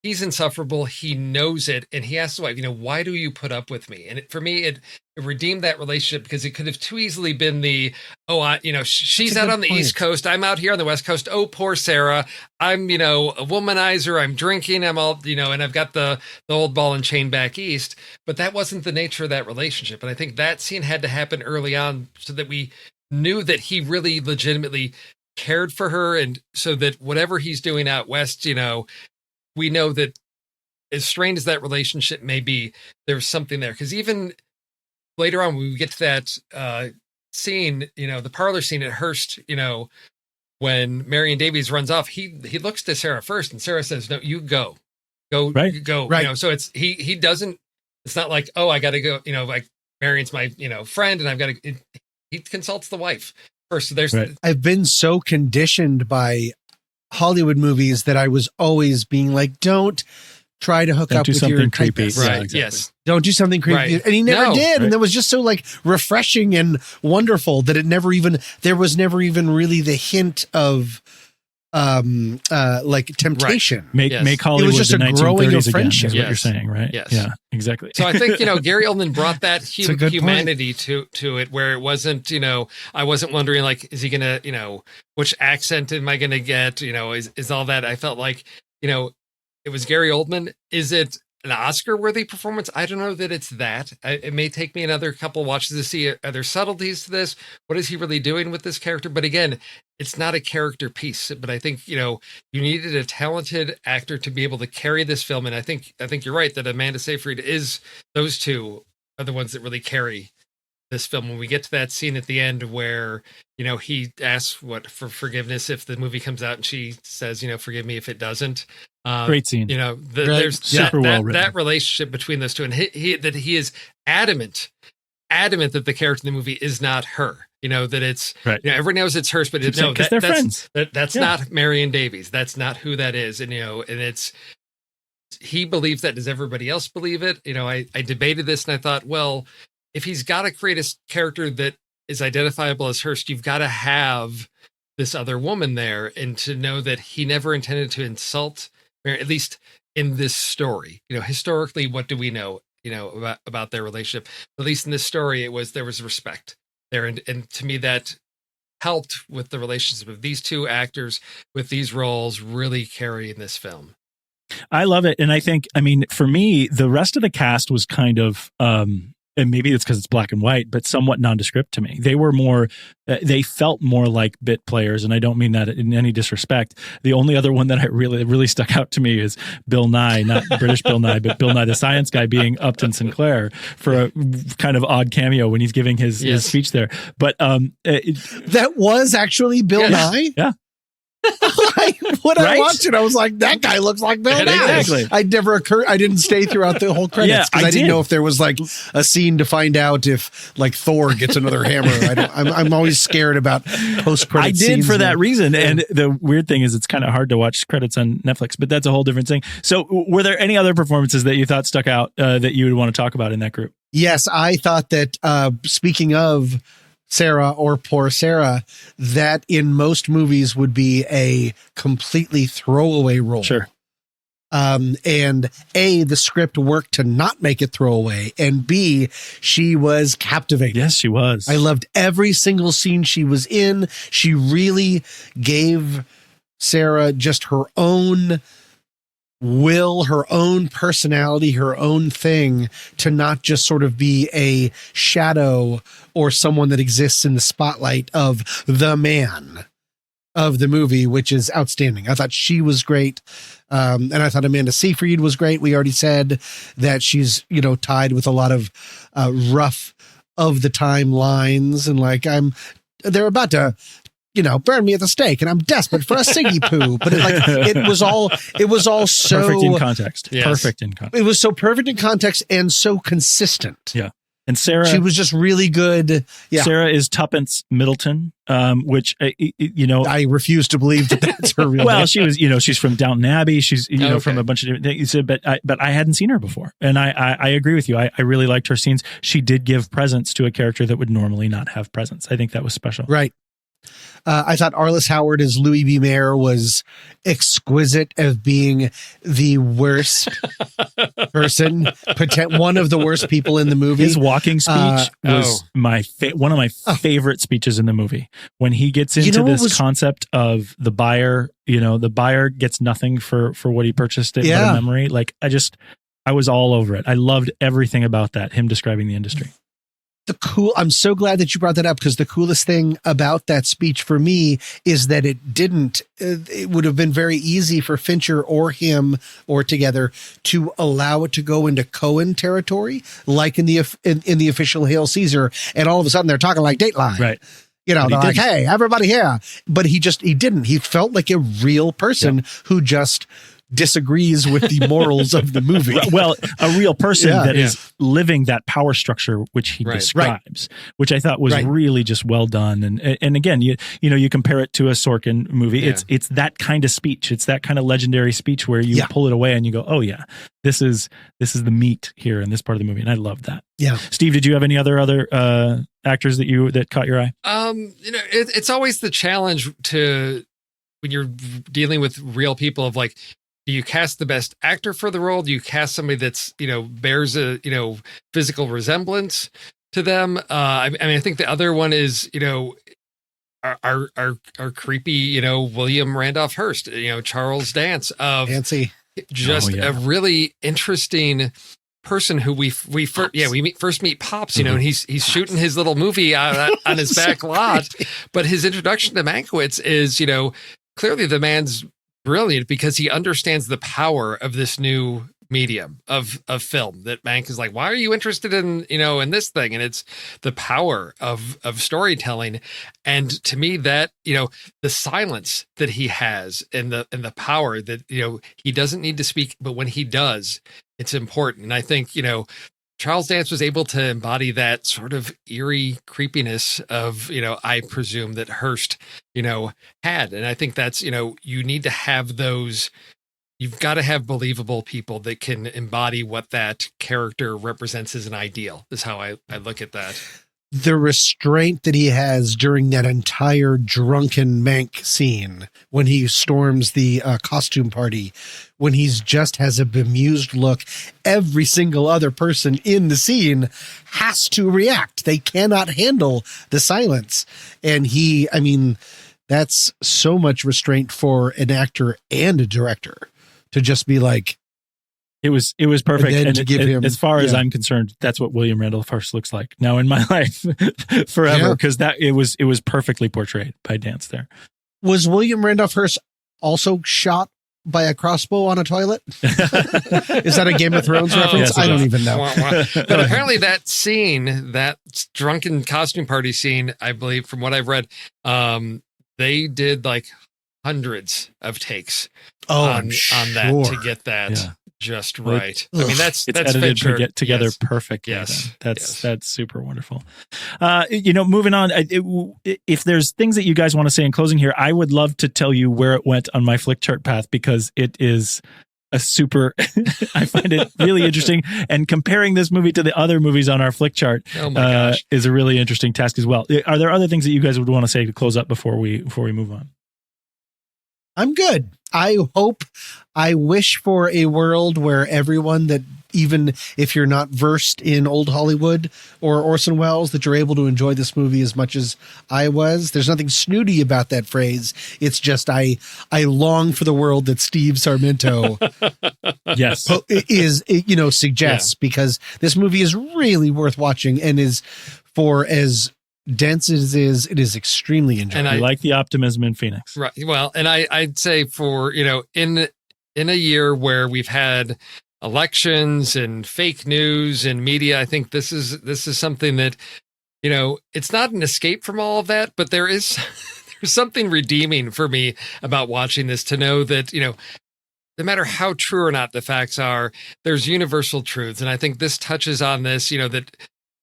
he's insufferable. He knows it. And he asks the wife, why do you put up with me? And for me, it redeemed that relationship, because it could have too easily been she's out on the East Coast, I'm out here on the West Coast. Oh, poor Sarah. I'm, a womanizer. I'm drinking. I'm all, and I've got the old ball and chain back East. But that wasn't the nature of that relationship. And I think that scene had to happen early on so that we knew that he really legitimately cared for her. And so that whatever he's doing out West, we know that as strained as that relationship may be, there's something there. Because even later on, when we get to that scene, the parlor scene at Hearst, when Marion Davies runs off, he looks to Sarah first, and Sarah says, "No, you go, right. You go." Right. So it's he doesn't. It's not like, oh, I got to go. Like Marion's my friend, and I've got to. He consults the wife first. So there's. Right. I've been so conditioned by Hollywood movies that I was always being like, don't try to hook up with your creepy. typist. Right. Yeah, exactly. Yes. Don't do something creepy. Right. And he never did. Right. And that was just so refreshing and wonderful that there was never even really the hint of temptation. Right. Make Hollywood it was just the a growing of 1930s again, friendship. is what you're saying, right? Yes. Yeah, exactly. So I think, Gary Oldman brought that a good humanity to it, where it wasn't, I wasn't wondering, like, is he going to, which accent am I going to get? Is all that. I felt like, it was Gary Oldman. Is it an Oscar-worthy performance? I don't know that it's that. It may take me another couple watches to see, are there subtleties to this? What is he really doing with this character? But again, it's not a character piece. But I think, you needed a talented actor to be able to carry this film. And I think you're right that Amanda Seyfried those two are the ones that really carry this film. When we get to that scene at the end where, he asks for forgiveness if the movie comes out, and she says, forgive me if it doesn't. Great scene. There's Super well written. that relationship between those two, and he is adamant that the character in the movie is not her. That it's right. Everyone knows it's hers, but because they're friends. That's not Marion Davies. That's not who that is. And and it's he believes that. Does everybody else believe it? I debated this, and I thought, well, if he's got to create a character that is identifiable as Hearst, you've got to have this other woman there, and to know that he never intended to insult, at least in this story. Historically, what do we know, about their relationship? At least in this story, there was respect there. And to me, that helped with the relationship of these two actors with these roles really carrying this film. I love it. And I think, for me, the rest of the cast was kind of, and maybe it's because it's black and white, but somewhat nondescript to me. They were they felt more like bit players, and I don't mean that in any disrespect. The only other one that really stuck out to me is Bill Nye, not British Bill Nye, but Bill Nye the Science Guy, being Upton Sinclair for a kind of odd cameo when he's giving his speech there. But that was actually Bill Nye? Yeah. When I watched it, I was like, that guy looks like Bill Nye. Exactly. I didn't stay throughout the whole credits because I didn't know if there was a scene to find out if Thor gets another hammer. I'm always scared about post-credit scenes. I did for that reason. And the weird thing is it's kind of hard to watch credits on Netflix, but that's a whole different thing. So were there any other performances that you thought stuck out that you would want to talk about in that group? Yes, I thought that speaking of Sarah or poor Sarah, that in most movies would be a completely throwaway role. Sure. And A, the script worked to not make it throwaway, and B, she was captivating. Yes, she was. I loved every single scene she was in. She really gave Sarah just her own will, her own personality, her own thing, to not just sort of be a shadow or someone that exists in the spotlight of the man of the movie, which is outstanding. I thought she was great. And I thought Amanda Seyfried was great. We already said that she's, tied with a lot of rough of the time lines, and they're about to burn me at the stake, and I'm desperate for a Siggy poo. But it was all so perfect in context. Yes. Perfect in context. It was so perfect in context and so consistent. Yeah. And Sarah, she was just really good. Yeah. Sarah is Tuppence Middleton, which I refuse to believe that that's her real well, name. she was, she's from Downton Abbey. She's, from a bunch of different things. But I hadn't seen her before, and I agree with you. I really liked her scenes. She did give presence to a character that would normally not have presence. I think that was special. Right. I thought Arliss Howard as Louis B. Mayer was exquisite of being the worst person, one of the worst people in the movie. His walking speech was one of my favorite speeches in the movie. When he gets into this concept of the buyer, the buyer gets nothing for what he purchased it, but a memory. Like I was all over it. I loved everything about that, him describing the industry. I'm so glad that you brought that up, because the coolest thing about that speech for me is that it would have been very easy for Fincher or him or together to allow it to go into Cohen territory, like in the official Hail Caesar. And all of a sudden they're talking like Dateline. Right. They're like, hey, everybody here. But he didn't. He felt like a real person who just disagrees with the morals of the movie. Well, a real person that is living that power structure which he describes, which I thought was really just well done. And again, you compare it to a Sorkin movie. Yeah. It's that kind of speech. It's that kind of legendary speech where you pull it away and you go, oh yeah, this is the meat here in this part of the movie. And I love that. Yeah. Steve, did you have any other actors that caught your eye? It's always the challenge when you're dealing with real people of like, do you cast the best actor for the role? Do you cast somebody that's, bears a, physical resemblance to them? I think the other one is, our creepy, William Randolph Hearst, Charles Dance of Fancy. Just a really interesting person who we first meet Pops, and he's shooting his little movie on his back lot. But his introduction to Mankiewicz is, clearly the man's brilliant because he understands the power of this new medium of film. That Mank is like, why are you interested in in this thing? And it's the power of storytelling. And to me, that the silence that he has and the power that he doesn't need to speak, but when he does, it's important. And I think Charles Dance was able to embody that sort of eerie creepiness of, I presume that Hearst, had. And I think that's, you need to have those, you've got to have believable people that can embody what that character represents as an ideal, is how I look at that. The restraint that he has during that entire drunken Mank scene when he storms the costume party, when he's just has a bemused look, every single other person in the scene has to react. They cannot handle the silence. And that's so much restraint for an actor and a director to just be like, It was perfect. And to give him, as far as I'm concerned, that's what William Randolph Hearst looks like now in my life forever, because it was perfectly portrayed by Dance there. Was William Randolph Hearst also shot by a crossbow on a toilet? Is that a Game of Thrones reference? Yes, I don't even know. But apparently that scene, that drunken costume party scene, I believe from what I've read, they did like hundreds of takes on that to get that just right. I mean, that's edited Fincher. together perfect. Yes. That's super wonderful. Moving on, if there's things that you guys want to say in closing here, I would love to tell you where it went on my flick chart path, because it is a super, I find it really interesting. And comparing this movie to the other movies on our flick chart is a really interesting task as well. Are there other things that you guys would want to say to close up before we move on? I'm good. I wish for a world where everyone that, even if you're not versed in old Hollywood or Orson Welles, that you're able to enjoy this movie as much as I was. There's nothing snooty about that phrase. It's just, I long for the world that Steve Sarmento suggests, because this movie is really worth watching and is, for as dense as it is extremely enjoyable. And I like the optimism in Phoenix. Right. Well, and I'd say for, in a year where we've had elections and fake news and media, I think this is something that, it's not an escape from all of that, but there's something redeeming for me about watching this, to know that, no matter how true or not the facts are, there's universal truths. And I think this touches on this, that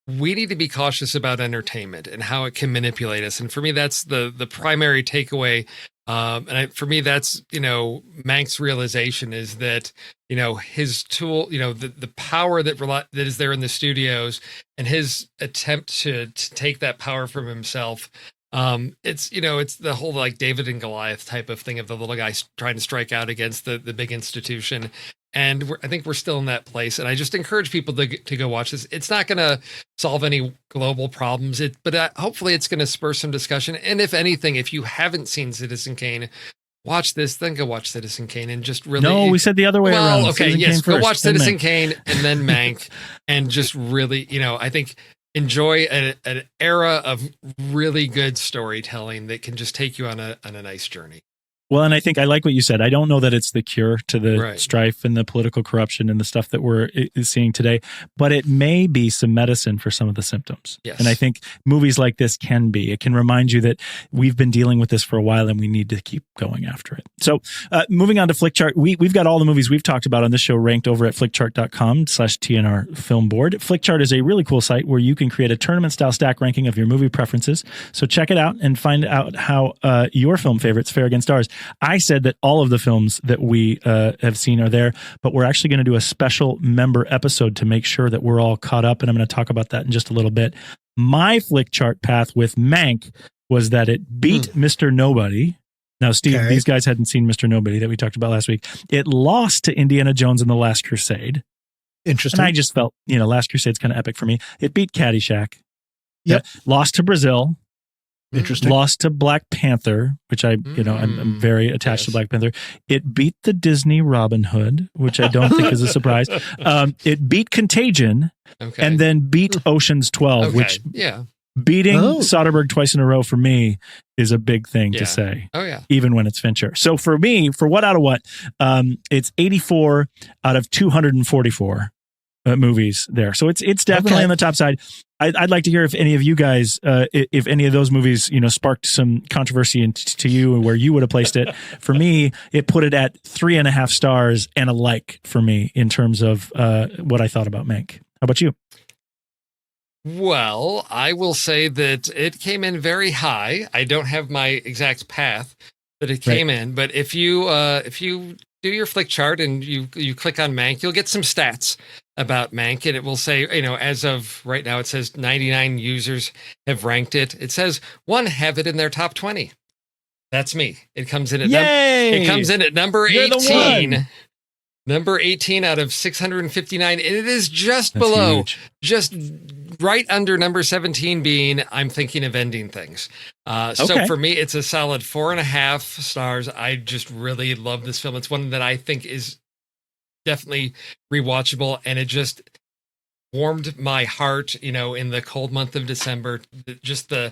we need to be cautious about entertainment and how it can manipulate us. And for me, that's the primary takeaway. For me, that's, Mank's realization is that, his tool, the power that is there in the studios and his attempt to take that power from himself. It's the whole like David and Goliath type of thing of the little guy trying to strike out against the big institution. And I think we're still in that place. And I just encourage people to go watch this. It's not going to solve any global problems, but hopefully it's going to spur some discussion. And if anything, if you haven't seen Citizen Kane, watch this, then go watch Citizen Kane and just really. No, we said the other way around. Okay, Citizen yes, Kane go first, watch then Citizen Mank. Kane and then Mank, and just really, I think enjoy an era of really good storytelling that can just take you on a nice journey. Well, and I think I like what you said. I don't know that it's the cure to the strife and the political corruption and the stuff that we're seeing today, but it may be some medicine for some of the symptoms. Yes. And I think movies like this can be. It can remind you that we've been dealing with this for a while and we need to keep going after it. So moving on to Flickchart, we've got all the movies we've talked about on this show ranked over at flickchart.com/TNR Film Board. Flickchart is a really cool site where you can create a tournament-style stack ranking of your movie preferences. So check it out and find out how your film favorites fare against ours. I said that all of the films that we have seen are there, but we're actually going to do a special member episode to make sure that we're all caught up, and I'm going to talk about that in just a little bit. My Flickchart path with Mank was that it beat Mr. Nobody. Now, Steve, these guys hadn't seen Mr. Nobody that we talked about last week. It lost to Indiana Jones and the Last Crusade. Interesting. And I just felt, Last Crusade's kind of epic for me. It beat Caddyshack. Yep. Lost to Brazil. Interesting. Lost to Black Panther, which I'm very attached to Black Panther. It beat the Disney Robin Hood, which I don't think is a surprise. It beat Contagion, and then beat Ocean's 12, which beating Soderbergh twice in a row for me is a big thing to say. Oh yeah, even when it's Fincher. So for me, for what out of what, it's 84 out of 244 movies there. So it's definitely on the top side. I'd like to hear if any of you guys, if any of those movies, sparked some controversy to you and where you would have placed it. For me, it put it at 3.5 stars and a like for me in terms of what I thought about Mank. How about you? Well, I will say that it came in very high. I don't have my exact path that it came in, but if you do your Flickchart and you click on Mank, you'll get some stats about Mank, and it will say, as of right now, it says 99 users have ranked it. It says one have it in their top 20. That's me. It comes in at number 18. Number 18 out of 659. And it is just below, huge. Just right under number 17 being I'm Thinking of Ending Things. So for me, it's a solid 4.5 stars. I just really love this film. It's one that I think is definitely rewatchable, and it just warmed my heart, in the cold month of December. Just the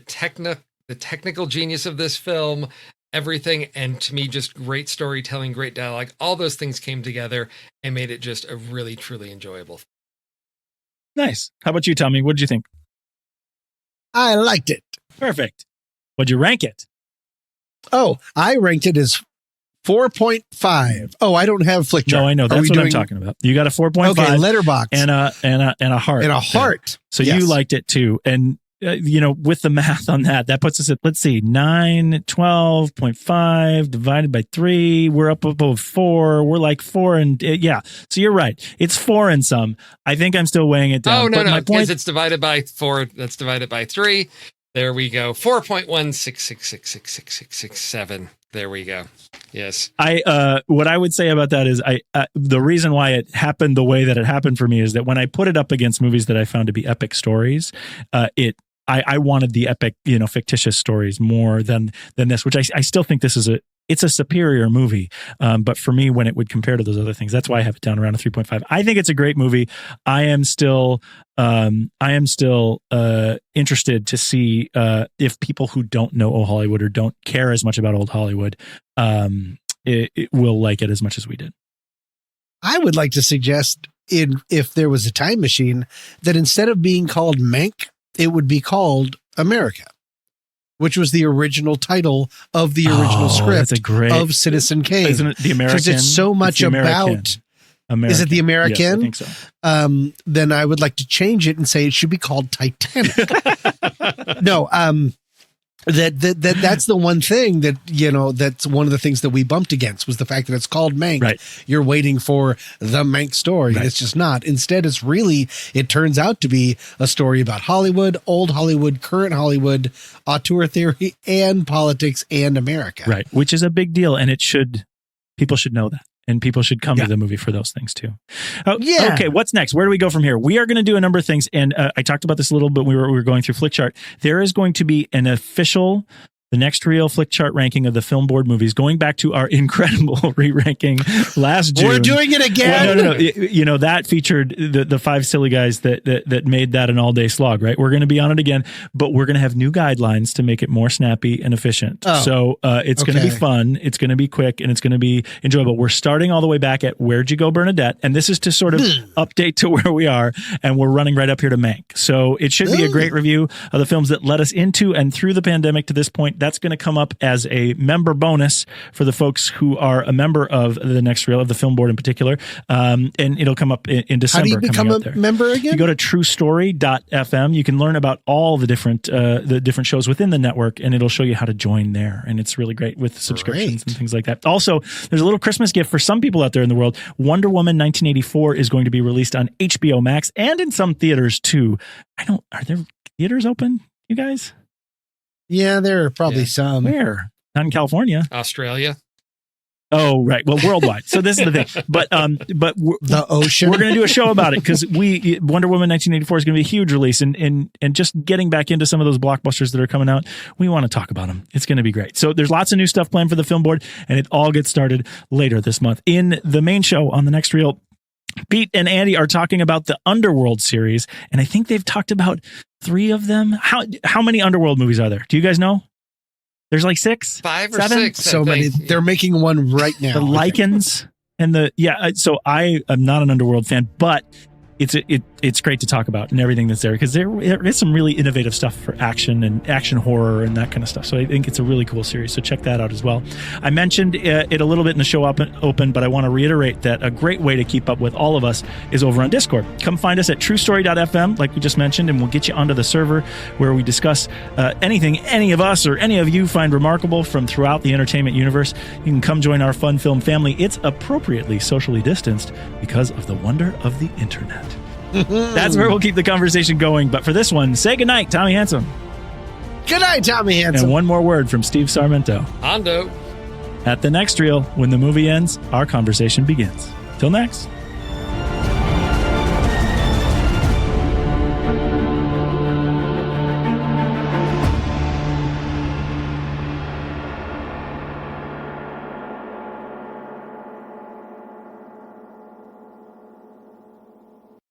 technical genius of this film, everything, and to me, just great storytelling, great dialogue. All those things came together and made it just a really, truly enjoyable film. Nice. How about you, Tommy? What did you think? I liked it. Perfect. What'd you rank it? Oh, I ranked it as 4.5. Oh, I don't have Flickchart. No, I know. That's what I'm talking about. You got a 4.5. Okay, letterbox. And a heart. And a heart. So you liked it too. And, with the math on that puts us at, let's see, 12.5 divided by 3. We're up above 4. We're like 4 and So you're right. It's 4 and some. I think I'm still weighing it down. Oh, no, because it's divided by 4. That's divided by 3. There we go. 4.166666667. There we go. Yes. What I would say about that is the reason why it happened the way that it happened for me is that when I put it up against movies that I found to be epic stories, I wanted the epic, fictitious stories more than this, which I still think this is it's a superior movie. But for me, when it would compare to those other things, that's why I have it down around a 3.5. I think it's a great movie. I am still interested to see if people who don't know old Hollywood or don't care as much about old Hollywood it will like it as much as we did. I would like to suggest if there was a time machine that instead of being called Mank, it would be called America, which was the original title of the original script of Citizen Kane. Isn't it the American? Because it's so much about American. Is it the American? Yes, I think so. Then I would like to change it and say it should be called Titanic. No, that's the one thing that, that's one of the things that we bumped against was the fact that it's called Mank. Right. You're waiting for the Mank story. Right. It's just not. Instead, it turns out to be a story about Hollywood, old Hollywood, current Hollywood, auteur theory, and politics and America. Right. Which is a big deal. And people should know that. And people should come to the movie for those things too. Oh, yeah. Okay, what's next? Where do we go from here? We are going to do a number of things, and I talked about this a little bit when we were going through Flickchart. There is going to be an official, the Next Reel Flickchart ranking of the Film Board movies, going back to our incredible re-ranking last June. We're doing it again. Well, no. That featured the five silly guys that made that an all-day slog, right? We're going to be on it again, but we're going to have new guidelines to make it more snappy and efficient. Oh, so it's going to be fun. It's going to be quick, and it's going to be enjoyable. We're starting all the way back at Where'd You Go, Bernadette? And this is to sort of update to where we are, and we're running right up here to Mank. So it should be a great review of the films that led us into and through the pandemic to this point. That's going to come up as a member bonus for the folks who are a member of the Next Reel, of the Film Board in particular. And it'll come up in December. How do you become a member again? You go to truestory.fm. You can learn about all the different shows within the network, and it'll show you how to join there. And it's really great with subscriptions and things like that. Also, there's a little Christmas gift for some people out there in the world. Wonder Woman 1984 is going to be released on HBO Max and in some theaters too. Are there theaters open, you guys? Yeah, there are probably some. Where? Not in California. Australia. Oh, right. Well, worldwide. So this is the thing. But the ocean. We're going to do a show about it because Wonder Woman 1984 is going to be a huge release, and just getting back into some of those blockbusters that are coming out, we want to talk about them. It's going to be great. So there's lots of new stuff planned for the Film Board, and it all gets started later this month. In the main show on the Next Reel, Pete and Andy are talking about the Underworld series, and I think they've talked about 3 of them. How many Underworld movies are there? Do you guys know? There's like 6, 5 or 7? 6. So many. They're making one right now. The Lycans and so I am not an Underworld fan, but it's great to talk about and everything that's there, because there is some really innovative stuff for action and action horror and that kind of stuff. So I think it's a really cool series. So check that out as well. I mentioned it a little bit in the show open, but I want to reiterate that a great way to keep up with all of us is over on Discord. Come find us at truestory.fm, like we just mentioned, and we'll get you onto the server where we discuss anything any of us or any of you find remarkable from throughout the entertainment universe. You can come join our fun film family. It's appropriately socially distanced because of the wonder of the internet. That's where we'll keep the conversation going. But for this one, say goodnight, Tommy Handsome. Good night, Tommy Handsome. And one more word from Steve Sarmento. Hondo. At the Next Reel, when the movie ends, our conversation begins. Till next.